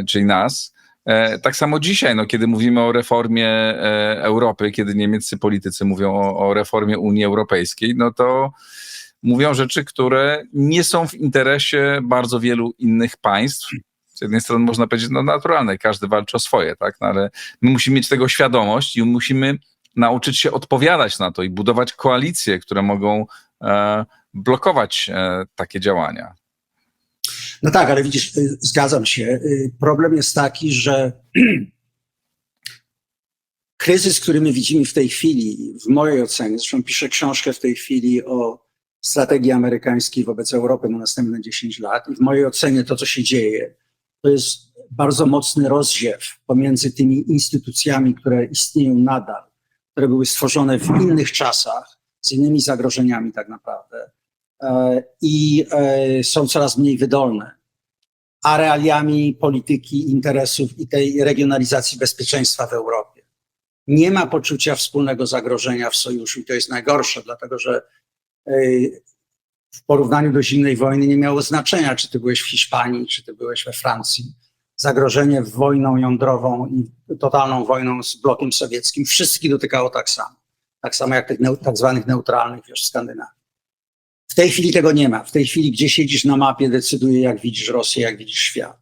czyli nas. Tak samo dzisiaj, no, kiedy mówimy o reformie Europy, kiedy niemieccy politycy mówią o reformie Unii Europejskiej, no to mówią rzeczy, które nie są w interesie bardzo wielu innych państw. Z jednej strony można powiedzieć, no naturalne, każdy walczy o swoje, tak, no, ale my musimy mieć tego świadomość i musimy nauczyć się odpowiadać na to i budować koalicje, które mogą blokować takie działania. No tak, ale widzisz, zgadzam się. Problem jest taki, że kryzys, który my widzimy w tej chwili, w mojej ocenie, zresztą piszę książkę w tej chwili o strategii amerykańskiej wobec Europy na następne 10 lat i w mojej ocenie to, co się dzieje, to jest bardzo mocny rozziew pomiędzy tymi instytucjami, które istnieją nadal, które były stworzone w innych czasach, z innymi zagrożeniami tak naprawdę i są coraz mniej wydolne, a realiami polityki, interesów i tej regionalizacji bezpieczeństwa w Europie. Nie ma poczucia wspólnego zagrożenia w sojuszu i to jest najgorsze, dlatego że w porównaniu do zimnej wojny nie miało znaczenia, czy ty byłeś w Hiszpanii, czy ty byłeś we Francji. Zagrożenie wojną jądrową i totalną wojną z blokiem sowieckim wszystkich dotykało tak samo. Tak samo jak tych tak zwanych neutralnych, wiesz, w Skandynawii. W tej chwili tego nie ma. W tej chwili, gdzie siedzisz na mapie, decyduje, jak widzisz Rosję, jak widzisz świat.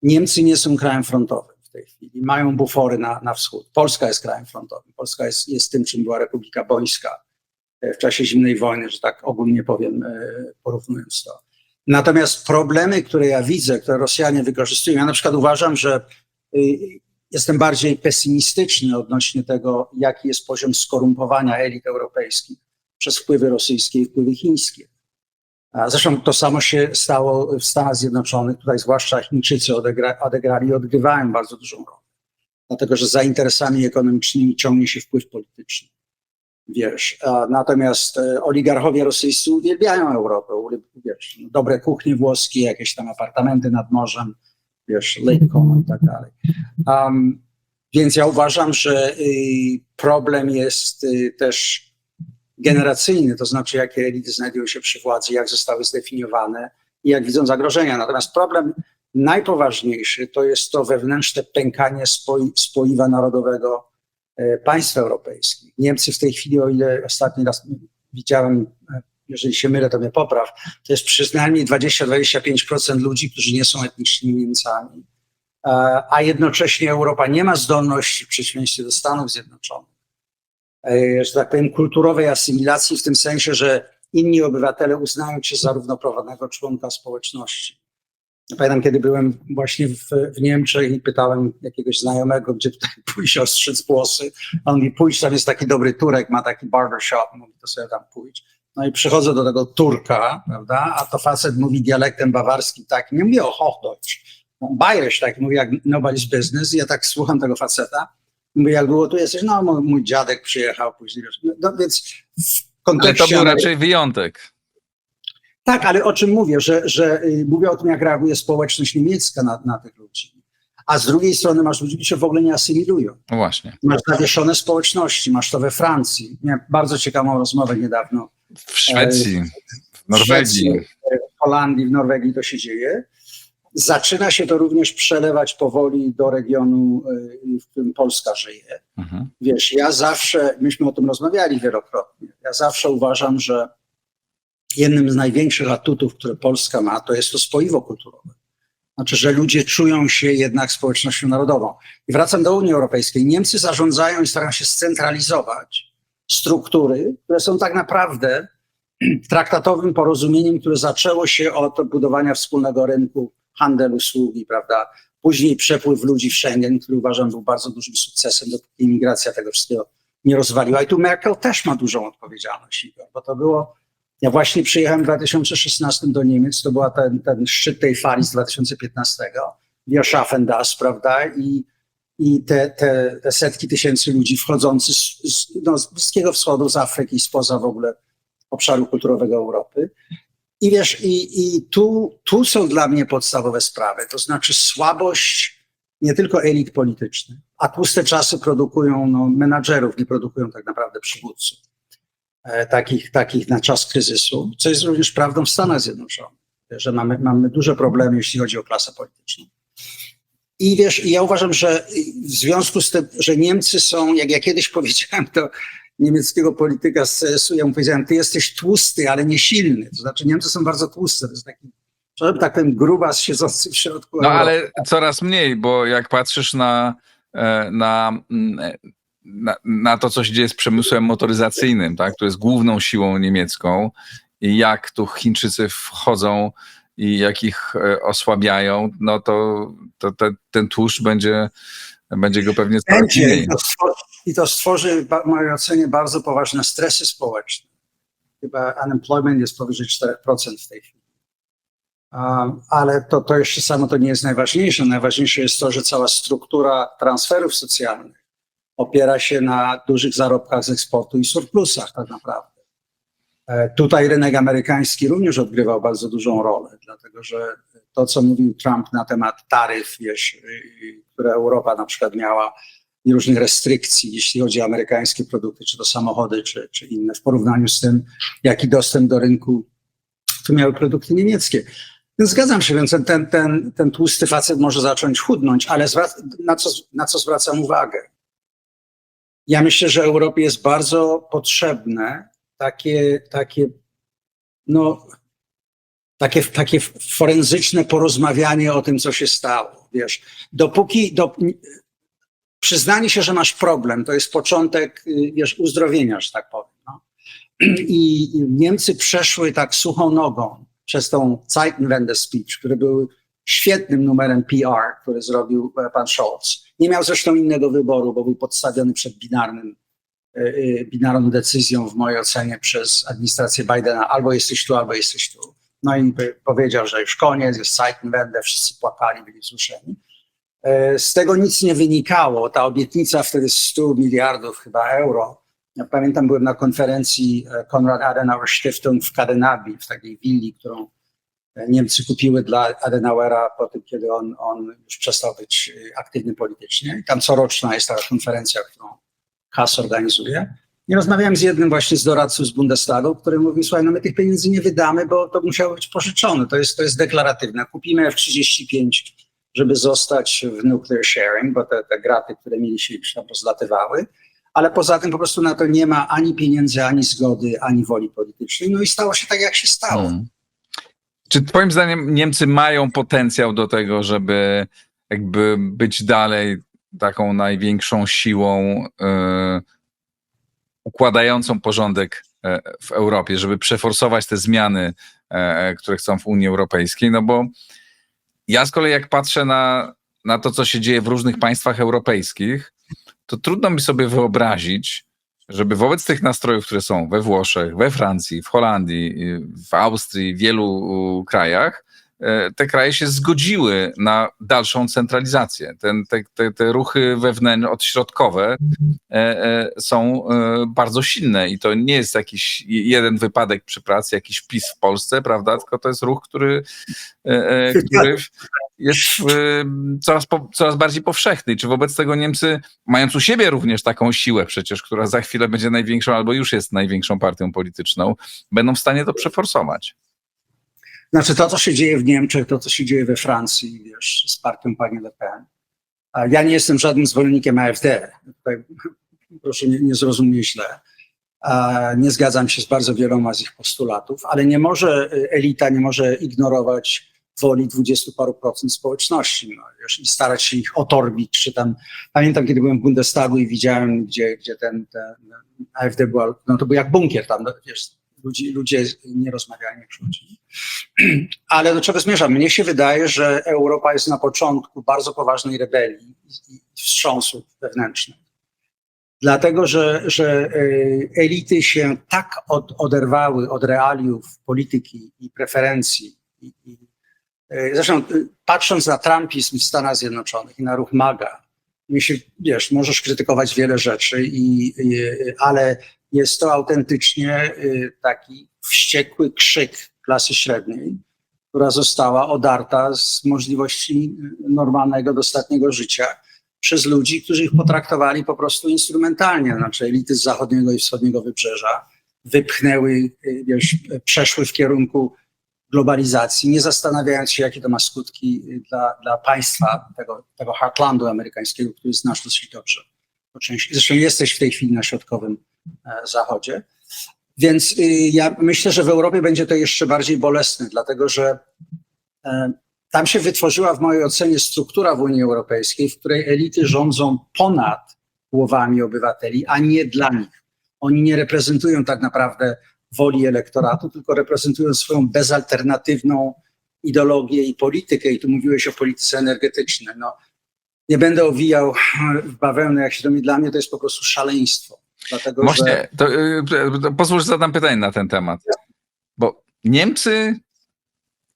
Niemcy nie są krajem frontowym w tej chwili. Mają bufory na wschód. Polska jest krajem frontowym. Polska jest tym, czym była Republika Bońska w czasie zimnej wojny, że tak ogólnie powiem, porównując to. Natomiast problemy, które ja widzę, które Rosjanie wykorzystują, ja na przykład uważam, że jestem bardziej pesymistyczny odnośnie tego, jaki jest poziom skorumpowania elit europejskich przez wpływy rosyjskie i wpływy chińskie. Zresztą to samo się stało w Stanach Zjednoczonych. Tutaj zwłaszcza Chińczycy odegrali i odgrywają bardzo dużą rolę. Dlatego, że za interesami ekonomicznymi ciągnie się wpływ polityczny. Wiesz, natomiast oligarchowie rosyjscy uwielbiają Europę, wiesz, dobre kuchnie włoskie, jakieś tam apartamenty nad morzem, wiesz, Lake Como i tak dalej. Więc ja uważam, że problem jest też generacyjny, to znaczy jakie elity znajdują się przy władzy, jak zostały zdefiniowane i jak widzą zagrożenia. Natomiast problem najpoważniejszy to jest to wewnętrzne pękanie spoiwa narodowego państw europejskich. Niemcy w tej chwili, o ile ostatni raz widziałem, jeżeli się mylę, to mnie popraw, to jest przynajmniej 20-25% ludzi, którzy nie są etnicznymi Niemcami, a jednocześnie Europa nie ma zdolności, w przeciwieństwie do Stanów Zjednoczonych, że tak powiem, kulturowej asymilacji w tym sensie, że inni obywatele uznają cię za równoprawnego członka społeczności. Pamiętam, kiedy byłem właśnie w Niemczech i pytałem jakiegoś znajomego, gdzie tutaj pójść ostrzyc włosy. A on mówi, pójdź, tam jest taki dobry Turek, ma taki barbershop, mówi, to sobie tam pójdź. No i przychodzę do tego Turka, prawda, a to facet mówi dialektem bawarskim, tak, nie mówi o Hochdeutsch, bayerisch, tak, mówi jak nobody's business. I ja tak słucham tego faceta, mówię, jak długo tu jesteś? No, mój dziadek przyjechał później. No więc w kontekście... Ale to był raczej wyjątek. Tak, ale o czym mówię, że mówię o tym, jak reaguje społeczność niemiecka na tych ludzi. A z drugiej strony masz ludzi, którzy się w ogóle nie asymilują. No właśnie. Masz zawieszone społeczności, masz to we Francji. Miałem bardzo ciekawą rozmowę niedawno. W Szwecji, w Norwegii. W Holandii, w Norwegii to się dzieje. Zaczyna się to również przelewać powoli do regionu, w którym Polska żyje. Mhm. Wiesz, ja zawsze, myśmy o tym rozmawiali wielokrotnie, ja zawsze uważam, że jednym z największych atutów, które Polska ma, to jest to spoiwo kulturowe. Znaczy, że ludzie czują się jednak społecznością narodową. I wracam do Unii Europejskiej. Niemcy zarządzają i starają się scentralizować struktury, które są tak naprawdę traktatowym porozumieniem, które zaczęło się od budowania wspólnego rynku, handel, usługi, prawda? Później przepływ ludzi w Schengen, który uważam był bardzo dużym sukcesem, dopóki imigracja tego wszystkiego nie rozwaliła. I tu Merkel też ma dużą odpowiedzialność, Igor, bo to było... Ja właśnie przyjechałem w 2016 do Niemiec, to była ten szczyt tej fali z 2015, Wir schaffen das, prawda? I te setki tysięcy ludzi wchodzących z Bliskiego Wschodu, z Afryki, spoza w ogóle obszaru kulturowego Europy. I wiesz, i tu są dla mnie podstawowe sprawy, to znaczy słabość nie tylko elit politycznych, a tłuste czasy produkują menadżerów, nie produkują tak naprawdę przywódców. Takich na czas kryzysu, co jest również prawdą w Stanach Zjednoczonych. że mamy duże problemy, jeśli chodzi o klasę polityczną. I wiesz, ja uważam, że w związku z tym, że Niemcy są, jak ja kiedyś powiedziałem do niemieckiego polityka z CS-u, ja mu powiedziałem, ty jesteś tłusty, ale nie silny. To znaczy Niemcy są bardzo tłuste, to jest taki, że tak powiem, grubas siedzący w środku No Europy. ale coraz mniej, bo jak patrzysz na to, co się dzieje z przemysłem motoryzacyjnym, tak, który jest główną siłą niemiecką i jak tu Chińczycy wchodzą i jak ich osłabiają, no to ten tłuszcz będzie go pewnie coraz mniej. I to stworzy, w mojej ocenie, bardzo poważne stresy społeczne. Chyba unemployment jest powyżej 4% w tej chwili. Ale to jeszcze samo to nie jest najważniejsze. Najważniejsze jest to, że cała struktura transferów socjalnych opiera się na dużych zarobkach z eksportu i surplusach tak naprawdę. Tutaj rynek amerykański również odgrywał bardzo dużą rolę, dlatego że to, co mówił Trump na temat taryf, które Europa na przykład miała i różnych restrykcji, jeśli chodzi o amerykańskie produkty, czy to samochody, czy inne, w porównaniu z tym, jaki dostęp do rynku tu miały produkty niemieckie. Więc zgadzam się, więc ten tłusty facet może zacząć chudnąć, ale na co zwracam uwagę? Ja myślę, że Europie jest bardzo potrzebne takie forenzyczne porozmawianie o tym, co się stało. Wiesz, przyznanie się, że masz problem, to jest początek, wiesz, uzdrowienia, że tak powiem. No. I Niemcy przeszły tak suchą nogą przez tą Zeitenwende speech, który był świetnym numerem PR, który zrobił pan Scholz. Nie miał zresztą innego wyboru, bo był podstawiony przed binarną decyzją, w mojej ocenie, przez administrację Bidena. Albo jesteś tu, albo jesteś tu. No i powiedział, że już koniec, jest Zeitenwende, wszyscy płakali, byli wzruszeni. Z tego nic nie wynikało. Ta obietnica wtedy 100 miliardów chyba euro. Ja pamiętam, byłem na konferencji Konrad Adenauer Stiftung w Kadenabi, w takiej willi, którą Niemcy kupiły dla Adenauera po tym, kiedy on już przestał być aktywny politycznie. I tam coroczna jest taka konferencja, którą Kass organizuje. I rozmawiałem z jednym właśnie z doradców z Bundestagu, który mówił, słuchaj, no my tych pieniędzy nie wydamy, bo to musiało być pożyczone. To jest deklaratywne. Kupimy F-35, żeby zostać w nuclear sharing, bo te graty, które mieli się już tam pozlatywały. Ale poza tym po prostu na to nie ma ani pieniędzy, ani zgody, ani woli politycznej. No i stało się tak, jak się stało. Czy twoim zdaniem Niemcy mają potencjał do tego, żeby jakby być dalej taką największą siłą układającą porządek w Europie, żeby przeforsować te zmiany, które chcą w Unii Europejskiej? No bo ja z kolei jak patrzę na to, co się dzieje w różnych państwach europejskich, to trudno mi sobie wyobrazić, żeby wobec tych nastrojów, które są we Włoszech, we Francji, w Holandii, w Austrii, w wielu krajach, te kraje się zgodziły na dalszą centralizację. Te ruchy odśrodkowe są bardzo silne i to nie jest jakiś jeden wypadek przy pracy, jakiś PiS w Polsce, prawda? Tylko to jest ruch, który jest coraz bardziej powszechny. Czy wobec tego Niemcy, mając u siebie również taką siłę przecież, która za chwilę będzie największą albo już jest największą partią polityczną, będą w stanie to przeforsować? Znaczy to, co się dzieje w Niemczech, to, co się dzieje we Francji, wiesz, z partią pani Le Pen. Ja nie jestem żadnym zwolennikiem AfD. Tutaj, proszę nie zrozumieć źle. Nie zgadzam się z bardzo wieloma z ich postulatów, ale elita nie może ignorować woli 20 paru procent społeczności, no, wiesz, i starać się ich otorbić, czy tam. Pamiętam, kiedy byłem w Bundestagu i widziałem, gdzie ten AfD była, no to był jak bunkier tam, no, wiesz, ludzie nie rozmawiali jak ludzi. Ale do czego zmierzam? Mnie się wydaje, że Europa jest na początku bardzo poważnej rebelii i wstrząsów wewnętrznych. Dlatego, że elity się tak oderwały od realiów polityki i preferencji. Zresztą patrząc na trumpizm w Stanach Zjednoczonych i na ruch MAGA, wiesz, możesz krytykować wiele rzeczy, ale jest to autentycznie taki wściekły krzyk klasy średniej, która została odarta z możliwości normalnego, dostatniego życia przez ludzi, którzy ich potraktowali po prostu instrumentalnie. Znaczy elity z zachodniego i wschodniego wybrzeża wypchnęły, wiesz, przeszły w kierunku globalizacji, nie zastanawiając się, jakie to ma skutki dla państwa, tego heartlandu amerykańskiego, który znasz dosyć dobrze. Zresztą jesteś w tej chwili na środkowym zachodzie. Więc ja myślę, że w Europie będzie to jeszcze bardziej bolesne, dlatego że tam się wytworzyła w mojej ocenie struktura w Unii Europejskiej, w której elity rządzą ponad głowami obywateli, a nie dla nich. Oni nie reprezentują tak naprawdę woli elektoratu, tylko reprezentują swoją bezalternatywną ideologię i politykę. I tu mówiłeś o polityce energetycznej. No, nie będę owijał w bawełnę, jak się to mi, dla mnie to jest po prostu szaleństwo. Dlatego, Właśnie, to pozwól, że zadam pytanie na ten temat. Bo Niemcy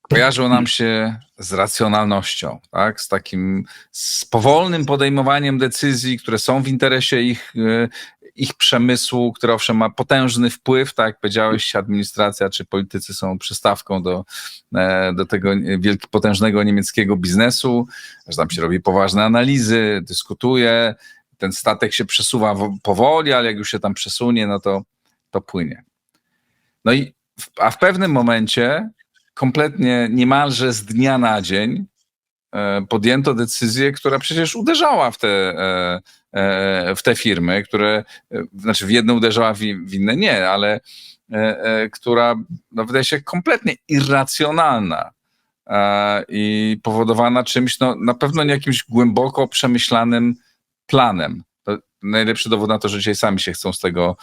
kojarzą nam się z racjonalnością, tak? Z powolnym podejmowaniem decyzji, które są w interesie ich przemysłu, który owszem ma potężny wpływ, tak jak powiedziałeś, administracja czy politycy są przystawką do tego potężnego niemieckiego biznesu, że tam się robi poważne analizy, dyskutuje, ten statek się przesuwa powoli, ale jak już się tam przesunie, no to płynie. No i w pewnym momencie kompletnie niemalże z dnia na dzień podjęto decyzję, która przecież uderzała w te firmy, które, znaczy w jedne uderzała, w inne nie, ale która no, wydaje się kompletnie irracjonalna i powodowana czymś, no, na pewno nie jakimś głęboko przemyślanym planem. To najlepszy dowód na to, że dzisiaj sami się chcą z tego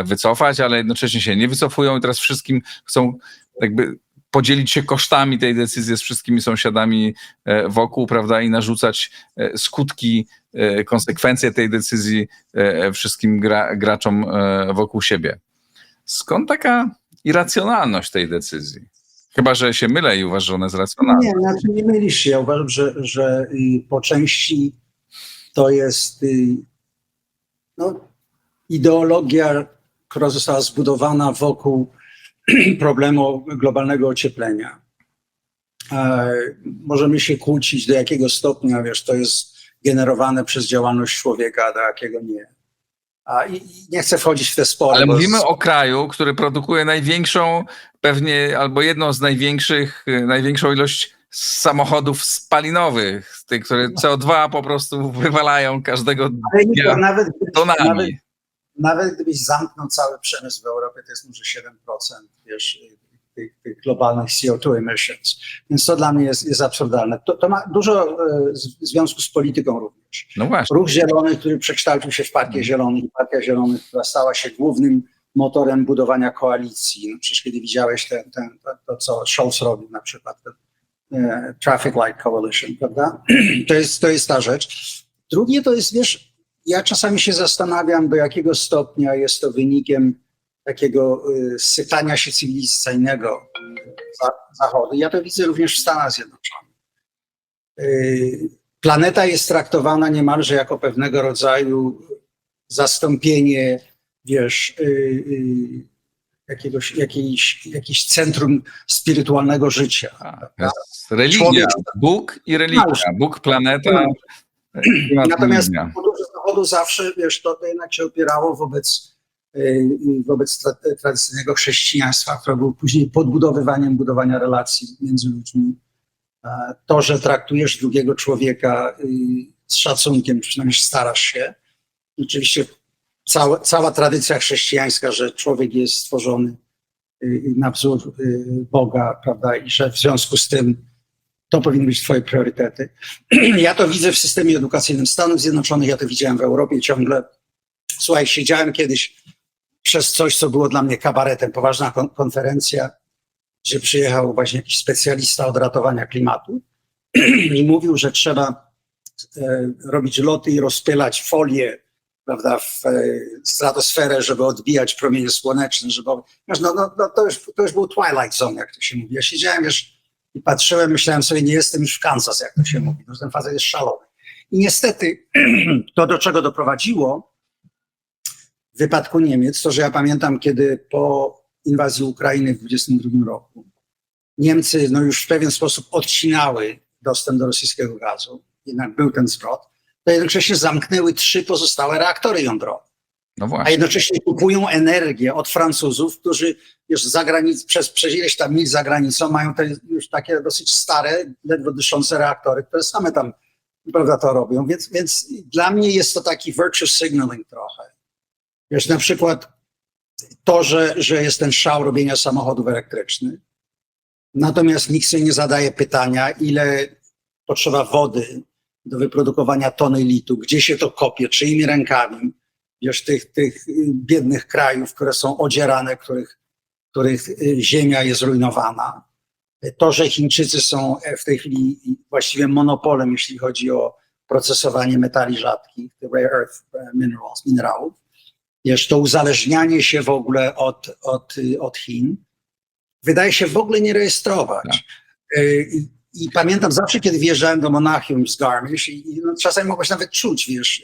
wycofać, ale jednocześnie się nie wycofują i teraz wszystkim chcą jakby podzielić się kosztami tej decyzji z wszystkimi sąsiadami wokół, prawda, i narzucać skutki, konsekwencje tej decyzji wszystkim graczom wokół siebie. Skąd taka irracjonalność tej decyzji? Chyba że się mylę i uważasz, że ona jest racjonalna. Nie, znaczy nie mylisz się. Ja uważam, że po części to jest ideologia, która została zbudowana wokół problemu globalnego ocieplenia. Możemy się kłócić, do jakiego stopnia, wiesz, to jest generowane przez działalność człowieka, a do jakiego nie. I nie chcę wchodzić w te spory. Ale mówimy o kraju, który produkuje największą, pewnie albo jedną z największą ilość samochodów spalinowych, tych, które CO2 po prostu wywalają każdego dnia tonami. Nawet gdybyś zamknął cały przemysł w Europie, to jest może 7%, wiesz, tych globalnych CO2 emissions. Więc to dla mnie jest absurdalne. To ma dużo związku z polityką również. No właśnie. Ruch Zielony, który przekształcił się w Partię Zielonych i Partia Zielonych, która stała się głównym motorem budowania koalicji. No przecież kiedy widziałeś to, co Scholz robił na przykład, Traffic Light Coalition, prawda? To jest ta rzecz. Drugie to jest, wiesz, ja czasami się zastanawiam, do jakiego stopnia jest to wynikiem takiego sypania się cywilizacyjnego Zachodu. Ja to widzę również w Stanach Zjednoczonych. Planeta jest traktowana niemalże jako pewnego rodzaju zastąpienie, wiesz, jakieś centrum spirytualnego życia. Religia, Bóg i religia. Bóg, planeta. Natomiast podróże Zachodu zawsze, wiesz, to jednak się opierało wobec tradycyjnego chrześcijaństwa, które było później podbudowywaniem budowania relacji między ludźmi. To, że traktujesz drugiego człowieka z szacunkiem, przynajmniej starasz się. Oczywiście cała tradycja chrześcijańska, że człowiek jest stworzony na wzór Boga, prawda, i że w związku z tym to powinny być twoje priorytety. Ja to widzę w systemie edukacyjnym Stanów Zjednoczonych, ja to widziałem w Europie ciągle. Słuchaj, siedziałem kiedyś przez coś, co było dla mnie kabaretem, poważna konferencja, gdzie przyjechał właśnie jakiś specjalista od ratowania klimatu i mówił, że trzeba robić loty i rozpylać folię, prawda, w stratosferę, żeby odbijać promienie słoneczne, żeby... to już był Twilight Zone, jak to się mówi. Ja siedziałem, wiesz, i patrzyłem, myślałem sobie, nie jestem już w Kansas, jak to się mówi. No, ten facet jest szalony. I niestety to, do czego doprowadziło w wypadku Niemiec, to, że ja pamiętam, kiedy po inwazji Ukrainy w 1922 roku Niemcy no, już w pewien sposób odcinały dostęp do rosyjskiego gazu, jednak był ten zwrot, to jednocześnie zamknęły 3 pozostałe reaktory jądrowe. No a właśnie. jednocześnie kupują energię od Francuzów, którzy już przez ileś tam mil za granicą mają te już takie dosyć stare, ledwo dyszące reaktory, które same tam, prawda, to robią. Więc dla mnie jest to taki virtue signaling trochę. Wiesz, na przykład to, że jest ten szał robienia samochodów elektrycznych, natomiast nikt sobie nie zadaje pytania, ile potrzeba wody do wyprodukowania tony litu, gdzie się to kopie, czyimi rękami, wiesz, tych biednych krajów, które są odzierane, których ziemia jest zrujnowana. To, że Chińczycy są w tej chwili właściwie monopolem, jeśli chodzi o procesowanie metali rzadkich, rare earth minerałów. Wiesz, to uzależnianie się w ogóle od Chin wydaje się w ogóle nie rejestrować. I pamiętam zawsze, kiedy wjeżdżałem do Monachium z Garmisch i czasami mogłeś nawet czuć, wiesz,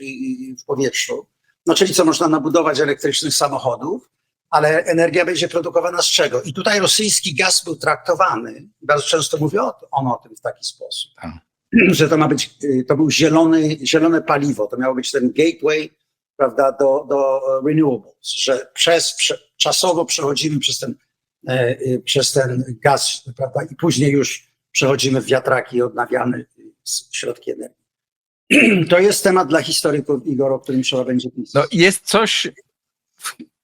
w powietrzu, no czyli co można nabudować elektrycznych samochodów, ale energia będzie produkowana z czego? I tutaj rosyjski gaz był traktowany, bardzo często mówi on o tym w taki sposób, że to był zielone paliwo, to miało być ten gateway, prawda, do renewables, że czasowo przechodzimy przez ten gaz, prawda, i później już przechodzimy w wiatraki i odnawialne środki energii. To jest temat dla historyków, Igor, o którym trzeba będzie pisać. No, jest coś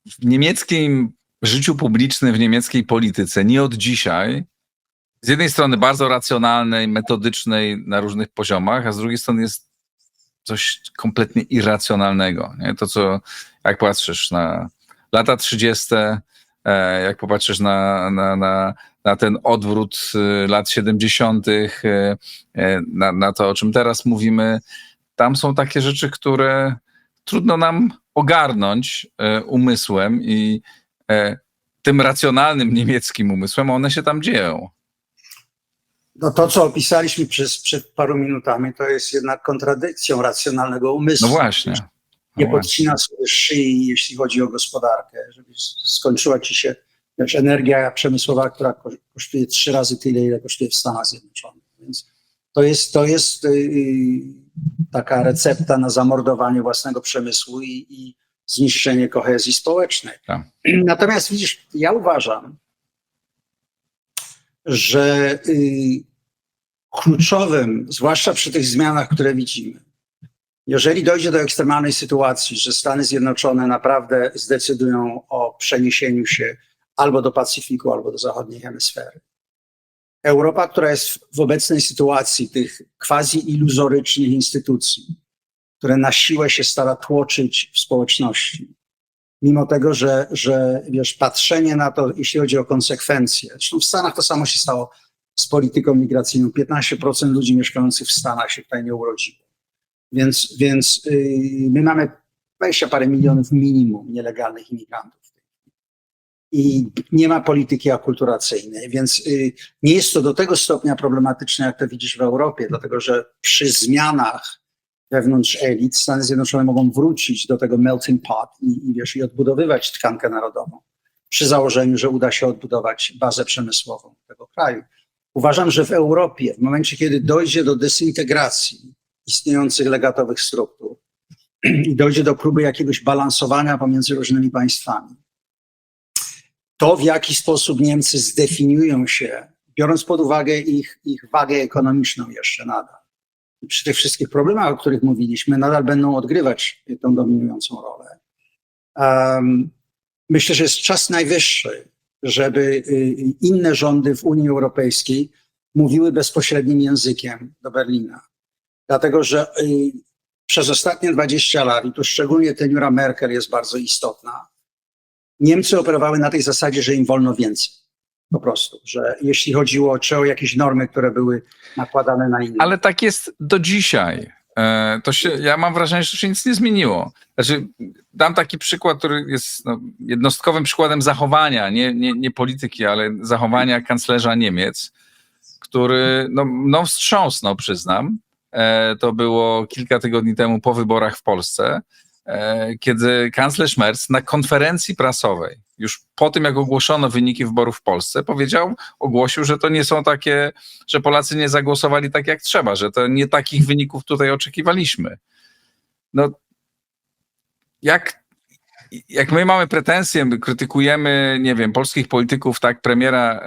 w niemieckim życiu publicznym, w niemieckiej polityce, nie od dzisiaj, z jednej strony bardzo racjonalnej, metodycznej na różnych poziomach, a z drugiej strony jest coś kompletnie irracjonalnego. Nie? To, co jak patrzysz na lata 30., jak popatrzysz na ten odwrót lat 70., na to, o czym teraz mówimy, tam są takie rzeczy, które trudno nam ogarnąć umysłem i tym racjonalnym niemieckim umysłem, one się tam dzieją. No to, co opisaliśmy przed paru minutami, to jest jednak kontradykcją racjonalnego umysłu. No właśnie. Nie podcina sobie szyi, jeśli chodzi o gospodarkę, żeby skończyła ci się energia przemysłowa, która kosztuje 3 razy tyle, ile kosztuje w Stanach Zjednoczonych. Więc to jest taka recepta na zamordowanie własnego przemysłu i zniszczenie kohezji społecznej. Tak. Natomiast widzisz, ja uważam, że kluczowym, zwłaszcza przy tych zmianach, które widzimy, jeżeli dojdzie do ekstremalnej sytuacji, że Stany Zjednoczone naprawdę zdecydują o przeniesieniu się albo do Pacyfiku, albo do zachodniej hemisfery, Europa, która jest w obecnej sytuacji tych quasi-iluzorycznych instytucji, które na siłę się stara tłoczyć w społeczności, mimo tego, że wiesz, patrzenie na to, jeśli chodzi o konsekwencje, zresztą w Stanach to samo się stało z polityką migracyjną, 15% ludzi mieszkających w Stanach się tutaj nie urodziło. Więc my mamy 20 parę milionów minimum nielegalnych imigrantów. I nie ma polityki akulturacyjnej, więc nie jest to do tego stopnia problematyczne, jak to widzisz w Europie, dlatego że przy zmianach wewnątrz elit Stany Zjednoczone mogą wrócić do tego melting pot i odbudowywać tkankę narodową, przy założeniu, że uda się odbudować bazę przemysłową tego kraju. Uważam, że w Europie, w momencie, kiedy dojdzie do dezintegracji istniejących legatowych struktur i dojdzie do próby jakiegoś balansowania pomiędzy różnymi państwami, to w jaki sposób Niemcy zdefiniują się, biorąc pod uwagę ich wagę ekonomiczną jeszcze nadal. I przy tych wszystkich problemach, o których mówiliśmy, nadal będą odgrywać tę dominującą rolę. Myślę, że jest czas najwyższy, żeby inne rządy w Unii Europejskiej mówiły bezpośrednim językiem do Berlina. Dlatego, że przez ostatnie 20 lat, i tu szczególnie teniura Merkel jest bardzo istotna, Niemcy operowały na tej zasadzie, że im wolno więcej. Po prostu, że jeśli chodziło o jakieś normy, które były nakładane na innych. Ale tak jest do dzisiaj. Ja mam wrażenie, że się nic nie zmieniło. Znaczy, dam taki przykład, który jest jednostkowym przykładem zachowania, nie polityki, ale zachowania kanclerza Niemiec, który wstrząsnął, przyznam. To było kilka tygodni temu po wyborach w Polsce, kiedy kanclerz Merz na konferencji prasowej, już po tym jak ogłoszono wyniki wyborów w Polsce, ogłosił, że to nie są takie, że Polacy nie zagłosowali tak jak trzeba, że to nie takich wyników tutaj oczekiwaliśmy. No, jak my mamy pretensje, my krytykujemy, nie wiem, polskich polityków, tak, premiera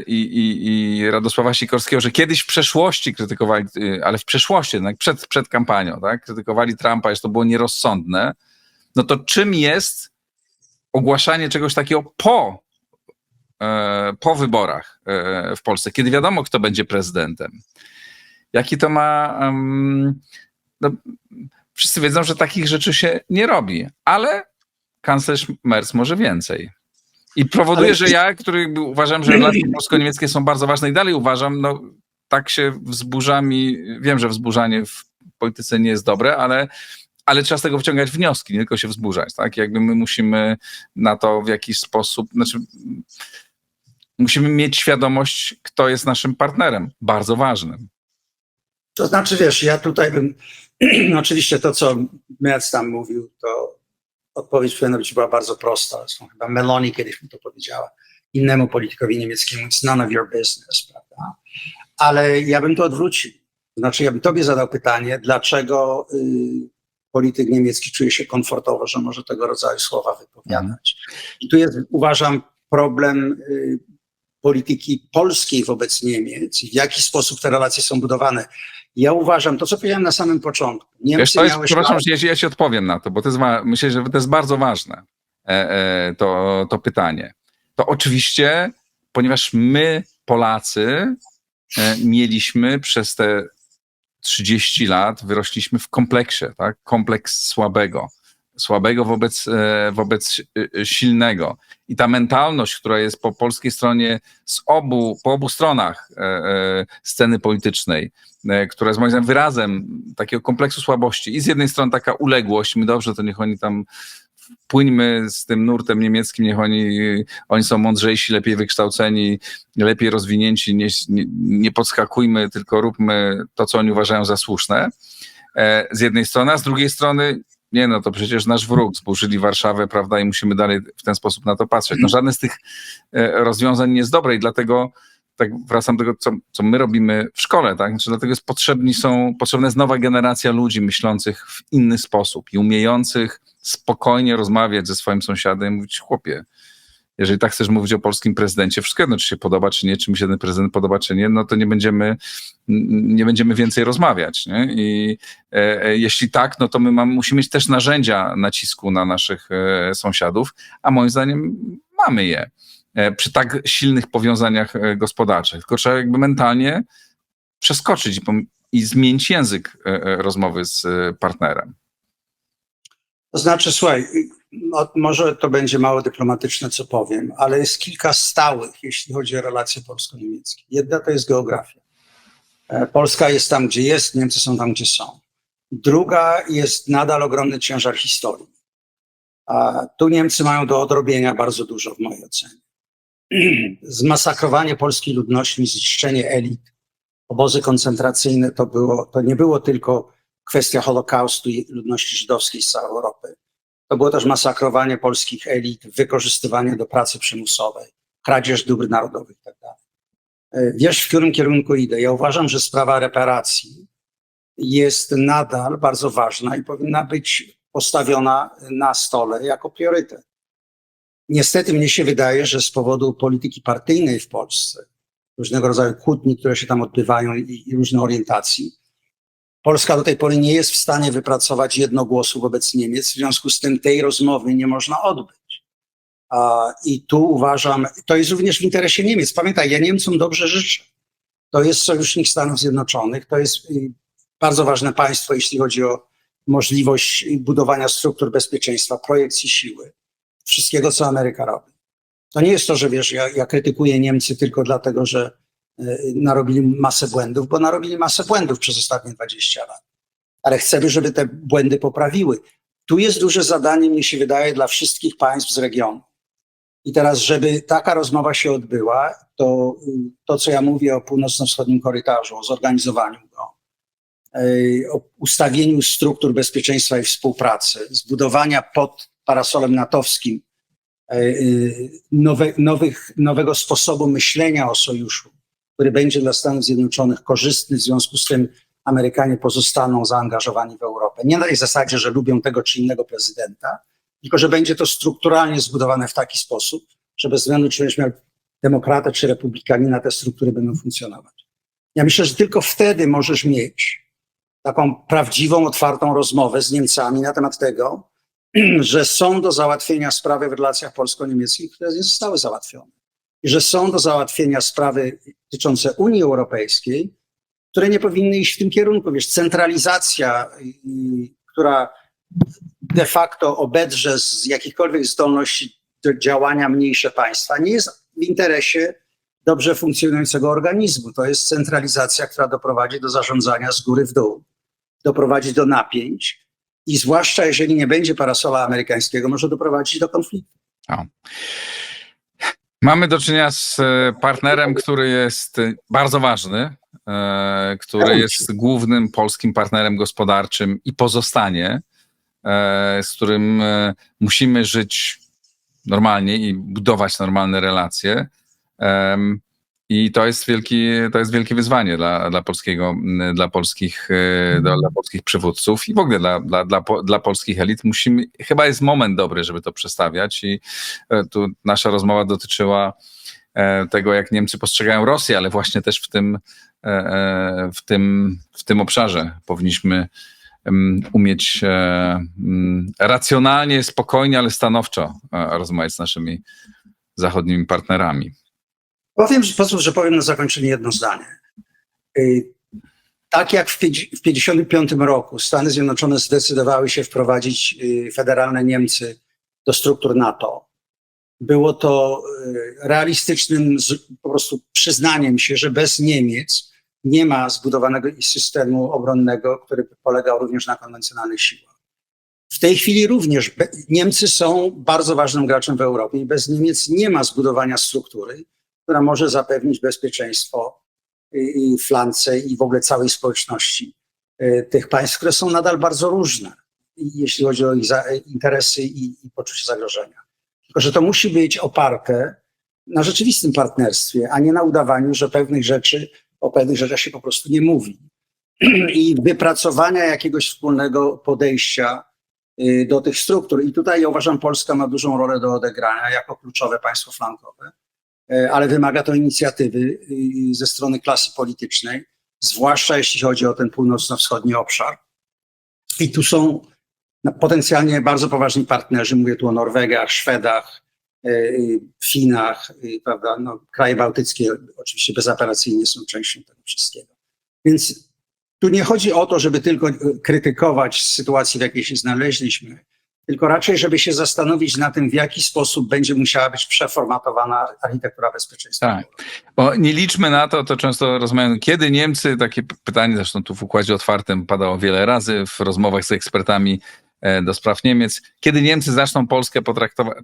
i Radosława Sikorskiego, że kiedyś w przeszłości krytykowali, ale w przeszłości, jednak przed kampanią, tak, krytykowali Trumpa, że to było nierozsądne, no to czym jest ogłaszanie czegoś takiego po wyborach w Polsce, kiedy wiadomo, kto będzie prezydentem? Jaki to ma... no, wszyscy wiedzą, że takich rzeczy się nie robi, ale kanclerz Merz może więcej. I powoduje, że ja, który uważam, że relacje polsko-niemieckie są bardzo ważne i dalej uważam, no tak się wzburzam i wiem, że wzburzanie w polityce nie jest dobre, ale trzeba z tego wyciągać wnioski, nie tylko się wzburzać, tak? Jakby my musimy na to w jakiś sposób, znaczy musimy mieć świadomość, kto jest naszym partnerem, bardzo ważnym. To znaczy, wiesz, ja tutaj bym, oczywiście to, co Merz tam mówił, to odpowiedź powinna być była bardzo prosta. Zresztą chyba Meloni kiedyś mi to powiedziała innemu politykowi niemieckiemu, it's none of your business, prawda? Ale ja bym to odwrócił. Znaczy, ja bym tobie zadał pytanie, dlaczego polityk niemiecki czuje się komfortowo, że może tego rodzaju słowa wypowiadać. I tu jest, uważam, problem polityki polskiej wobec Niemiec i w jaki sposób te relacje są budowane. Ja uważam, to co powiedziałem na samym początku. Niemcy przepraszam, że ja ci odpowiem na to, bo to jest, myślę, że to jest bardzo ważne, to pytanie. To oczywiście, ponieważ my, Polacy, mieliśmy przez te 30 lat, wyrośliśmy w kompleksie, tak? Kompleks słabego wobec silnego. I ta mentalność, która jest po polskiej stronie po obu stronach sceny politycznej, która jest moim zdaniem wyrazem takiego kompleksu słabości. I z jednej strony taka uległość, my dobrze, to niech oni tam płyńmy z tym nurtem niemieckim, niech oni są mądrzejsi, lepiej wykształceni, lepiej rozwinięci, nie podskakujmy, tylko róbmy to, co oni uważają za słuszne. Z jednej strony, a z drugiej strony nie, no to przecież nasz wróg, zburzyli Warszawę, prawda, i musimy dalej w ten sposób na to patrzeć. No żadne z tych rozwiązań nie jest dobre i dlatego tak wracam do tego, co my robimy w szkole, tak? Znaczy, dlatego jest potrzebna jest nowa generacja ludzi myślących w inny sposób i umiejących spokojnie rozmawiać ze swoim sąsiadem i mówić, chłopie, jeżeli tak chcesz mówić o polskim prezydencie, wszystko jedno, czy się podoba, czy nie, czy mi się ten prezydent podoba, czy nie, no to nie będziemy więcej rozmawiać. Nie? I jeśli tak, no to my musimy mieć też narzędzia nacisku na naszych sąsiadów, a moim zdaniem mamy je przy tak silnych powiązaniach gospodarczych. Tylko trzeba jakby mentalnie przeskoczyć i zmienić język rozmowy z partnerem. To znaczy, słuchaj, może to będzie mało dyplomatyczne, co powiem, ale jest kilka stałych, jeśli chodzi o relacje polsko-niemieckie. Jedna to jest geografia. Polska jest tam, gdzie jest, Niemcy są tam, gdzie są. Druga jest nadal ogromny ciężar historii. A tu Niemcy mają do odrobienia bardzo dużo w mojej ocenie. Zmasakrowanie polskiej ludności, zniszczenie elit, obozy koncentracyjne to nie było tylko kwestia Holokaustu i ludności żydowskiej z całej Europy. To było też masakrowanie polskich elit, wykorzystywanie do pracy przymusowej, kradzież dóbr narodowych itd. Wiesz, w którym kierunku idę. Ja uważam, że sprawa reparacji jest nadal bardzo ważna i powinna być postawiona na stole jako priorytet. Niestety mnie się wydaje, że z powodu polityki partyjnej w Polsce, różnego rodzaju kłótni, które się tam odbywają i różnych orientacji, Polska do tej pory nie jest w stanie wypracować jednogłosu wobec Niemiec, w związku z tym tej rozmowy nie można odbyć. I tu uważam, to jest również w interesie Niemiec. Pamiętaj, ja Niemcom dobrze życzę. To jest sojusznik Stanów Zjednoczonych, to jest bardzo ważne państwo, jeśli chodzi o możliwość budowania struktur bezpieczeństwa, projekcji siły, wszystkiego, co Ameryka robi. To nie jest to, że wiesz, ja krytykuję Niemcy tylko dlatego, że narobili masę błędów, bo narobili masę błędów przez ostatnie 20 lat. Ale chcemy, żeby te błędy poprawiły. Tu jest duże zadanie, mnie się wydaje, dla wszystkich państw z regionu. I teraz, żeby taka rozmowa się odbyła, to co ja mówię o północno-wschodnim korytarzu, o zorganizowaniu go, o ustawieniu struktur bezpieczeństwa i współpracy, zbudowania pod parasolem natowskim nowego sposobu myślenia o sojuszu, który będzie dla Stanów Zjednoczonych korzystny, w związku z tym Amerykanie pozostaną zaangażowani w Europę. Nie na tej zasadzie, że lubią tego czy innego prezydenta, tylko że będzie to strukturalnie zbudowane w taki sposób, że bez względu czy będziesz miał demokratę czy republikanina, te struktury będą funkcjonować. Ja myślę, że tylko wtedy możesz mieć taką prawdziwą, otwartą rozmowę z Niemcami na temat tego, że są do załatwienia sprawy w relacjach polsko-niemieckich, które nie zostały załatwione. I że są do załatwienia sprawy dotyczące Unii Europejskiej, które nie powinny iść w tym kierunku. Wiesz, centralizacja, która de facto obedrze z jakichkolwiek zdolności do działania mniejsze państwa, nie jest w interesie dobrze funkcjonującego organizmu. To jest centralizacja, która doprowadzi do zarządzania z góry w dół, doprowadzi do napięć i zwłaszcza jeżeli nie będzie parasola amerykańskiego, może doprowadzić do konfliktu. O. Mamy do czynienia z partnerem, który jest bardzo ważny, który jest głównym polskim partnerem gospodarczym i pozostanie, z którym musimy żyć normalnie i budować normalne relacje. I to jest wielkie wyzwanie dla polskich przywódców i w ogóle dla polskich elit. Chyba jest moment dobry, żeby to przestawiać i tu nasza rozmowa dotyczyła tego, jak Niemcy postrzegają Rosję, ale właśnie też w tym obszarze powinniśmy umieć racjonalnie, spokojnie, ale stanowczo rozmawiać z naszymi zachodnimi partnerami. Pozwól, że powiem na zakończenie jedno zdanie. Tak jak w 1955 roku Stany Zjednoczone zdecydowały się wprowadzić federalne Niemcy do struktur NATO, było to realistycznym po prostu przyznaniem się, że bez Niemiec nie ma zbudowanego systemu obronnego, który polegał również na konwencjonalnych siłach. W tej chwili również Niemcy są bardzo ważnym graczem w Europie i bez Niemiec nie ma zbudowania struktury, która może zapewnić bezpieczeństwo i flance i w ogóle całej społeczności tych państw, które są nadal bardzo różne, jeśli chodzi o ich interesy i poczucie zagrożenia. Tylko że to musi być oparte na rzeczywistym partnerstwie, a nie na udawaniu, że o pewnych rzeczach się po prostu nie mówi. I wypracowania jakiegoś wspólnego podejścia do tych struktur. I tutaj ja uważam, Polska ma dużą rolę do odegrania jako kluczowe państwo flankowe, ale wymaga to inicjatywy ze strony klasy politycznej, zwłaszcza jeśli chodzi o ten północno-wschodni obszar. I tu są potencjalnie bardzo poważni partnerzy, mówię tu o Norwegach, Szwedach, Finach, prawda? No, kraje bałtyckie oczywiście bezapelacyjnie są częścią tego wszystkiego. Więc tu nie chodzi o to, żeby tylko krytykować sytuację, w jakiej się znaleźliśmy, tylko raczej, żeby się zastanowić na tym, w jaki sposób będzie musiała być przeformatowana architektura bezpieczeństwa. Tak, bo nie liczmy na to często rozmawiamy, kiedy Niemcy, takie pytanie, zresztą tu w Układzie Otwartym padało wiele razy w rozmowach z ekspertami do spraw Niemiec, kiedy Niemcy zaczną Polskę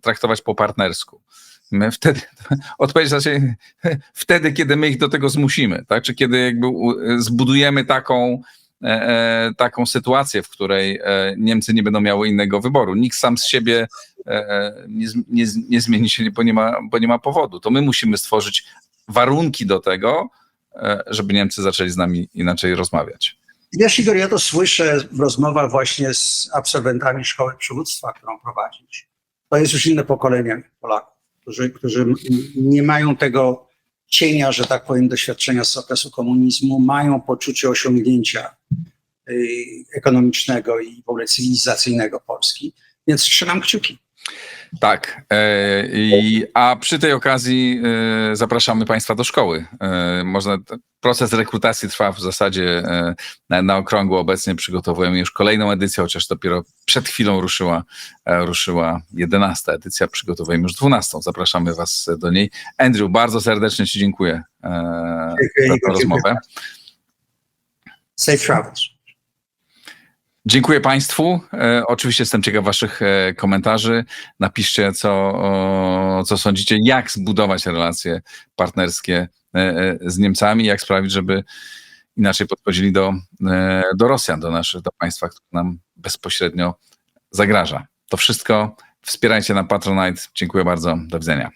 traktować po partnersku. My wtedy, odpowiedź znaczy, wtedy, kiedy my ich do tego zmusimy, tak? Czy kiedy jakby zbudujemy taką sytuację, w której Niemcy nie będą miały innego wyboru. Nikt sam z siebie nie zmieni się, bo nie ma powodu. To my musimy stworzyć warunki do tego, żeby Niemcy zaczęli z nami inaczej rozmawiać. Wiesz, Igor, ja to słyszę w rozmowach właśnie z absolwentami szkoły przywództwa, którą prowadzić. To jest już inne pokolenie Polaków, którzy nie mają tego cienia, że tak powiem, doświadczenia z okresu komunizmu, mają poczucie osiągnięcia ekonomicznego i w ogóle cywilizacyjnego Polski, więc trzymam kciuki. Tak, a przy tej okazji zapraszamy Państwa do szkoły. Proces rekrutacji trwa w zasadzie na okrągło. Obecnie przygotowujemy już kolejną edycję, chociaż dopiero przed chwilą ruszyła 11. edycja, przygotowujemy już 12. Zapraszamy Was do niej. Andrew, bardzo serdecznie Ci dziękuję za tę rozmowę. Safe travels. Dziękuję Państwu. Oczywiście jestem ciekaw Waszych komentarzy. Napiszcie, co sądzicie, jak zbudować relacje partnerskie z Niemcami, jak sprawić, żeby inaczej podchodzili do Rosjan, do państwa, które nam bezpośrednio zagraża. To wszystko. Wspierajcie na Patronite. Dziękuję bardzo. Do widzenia.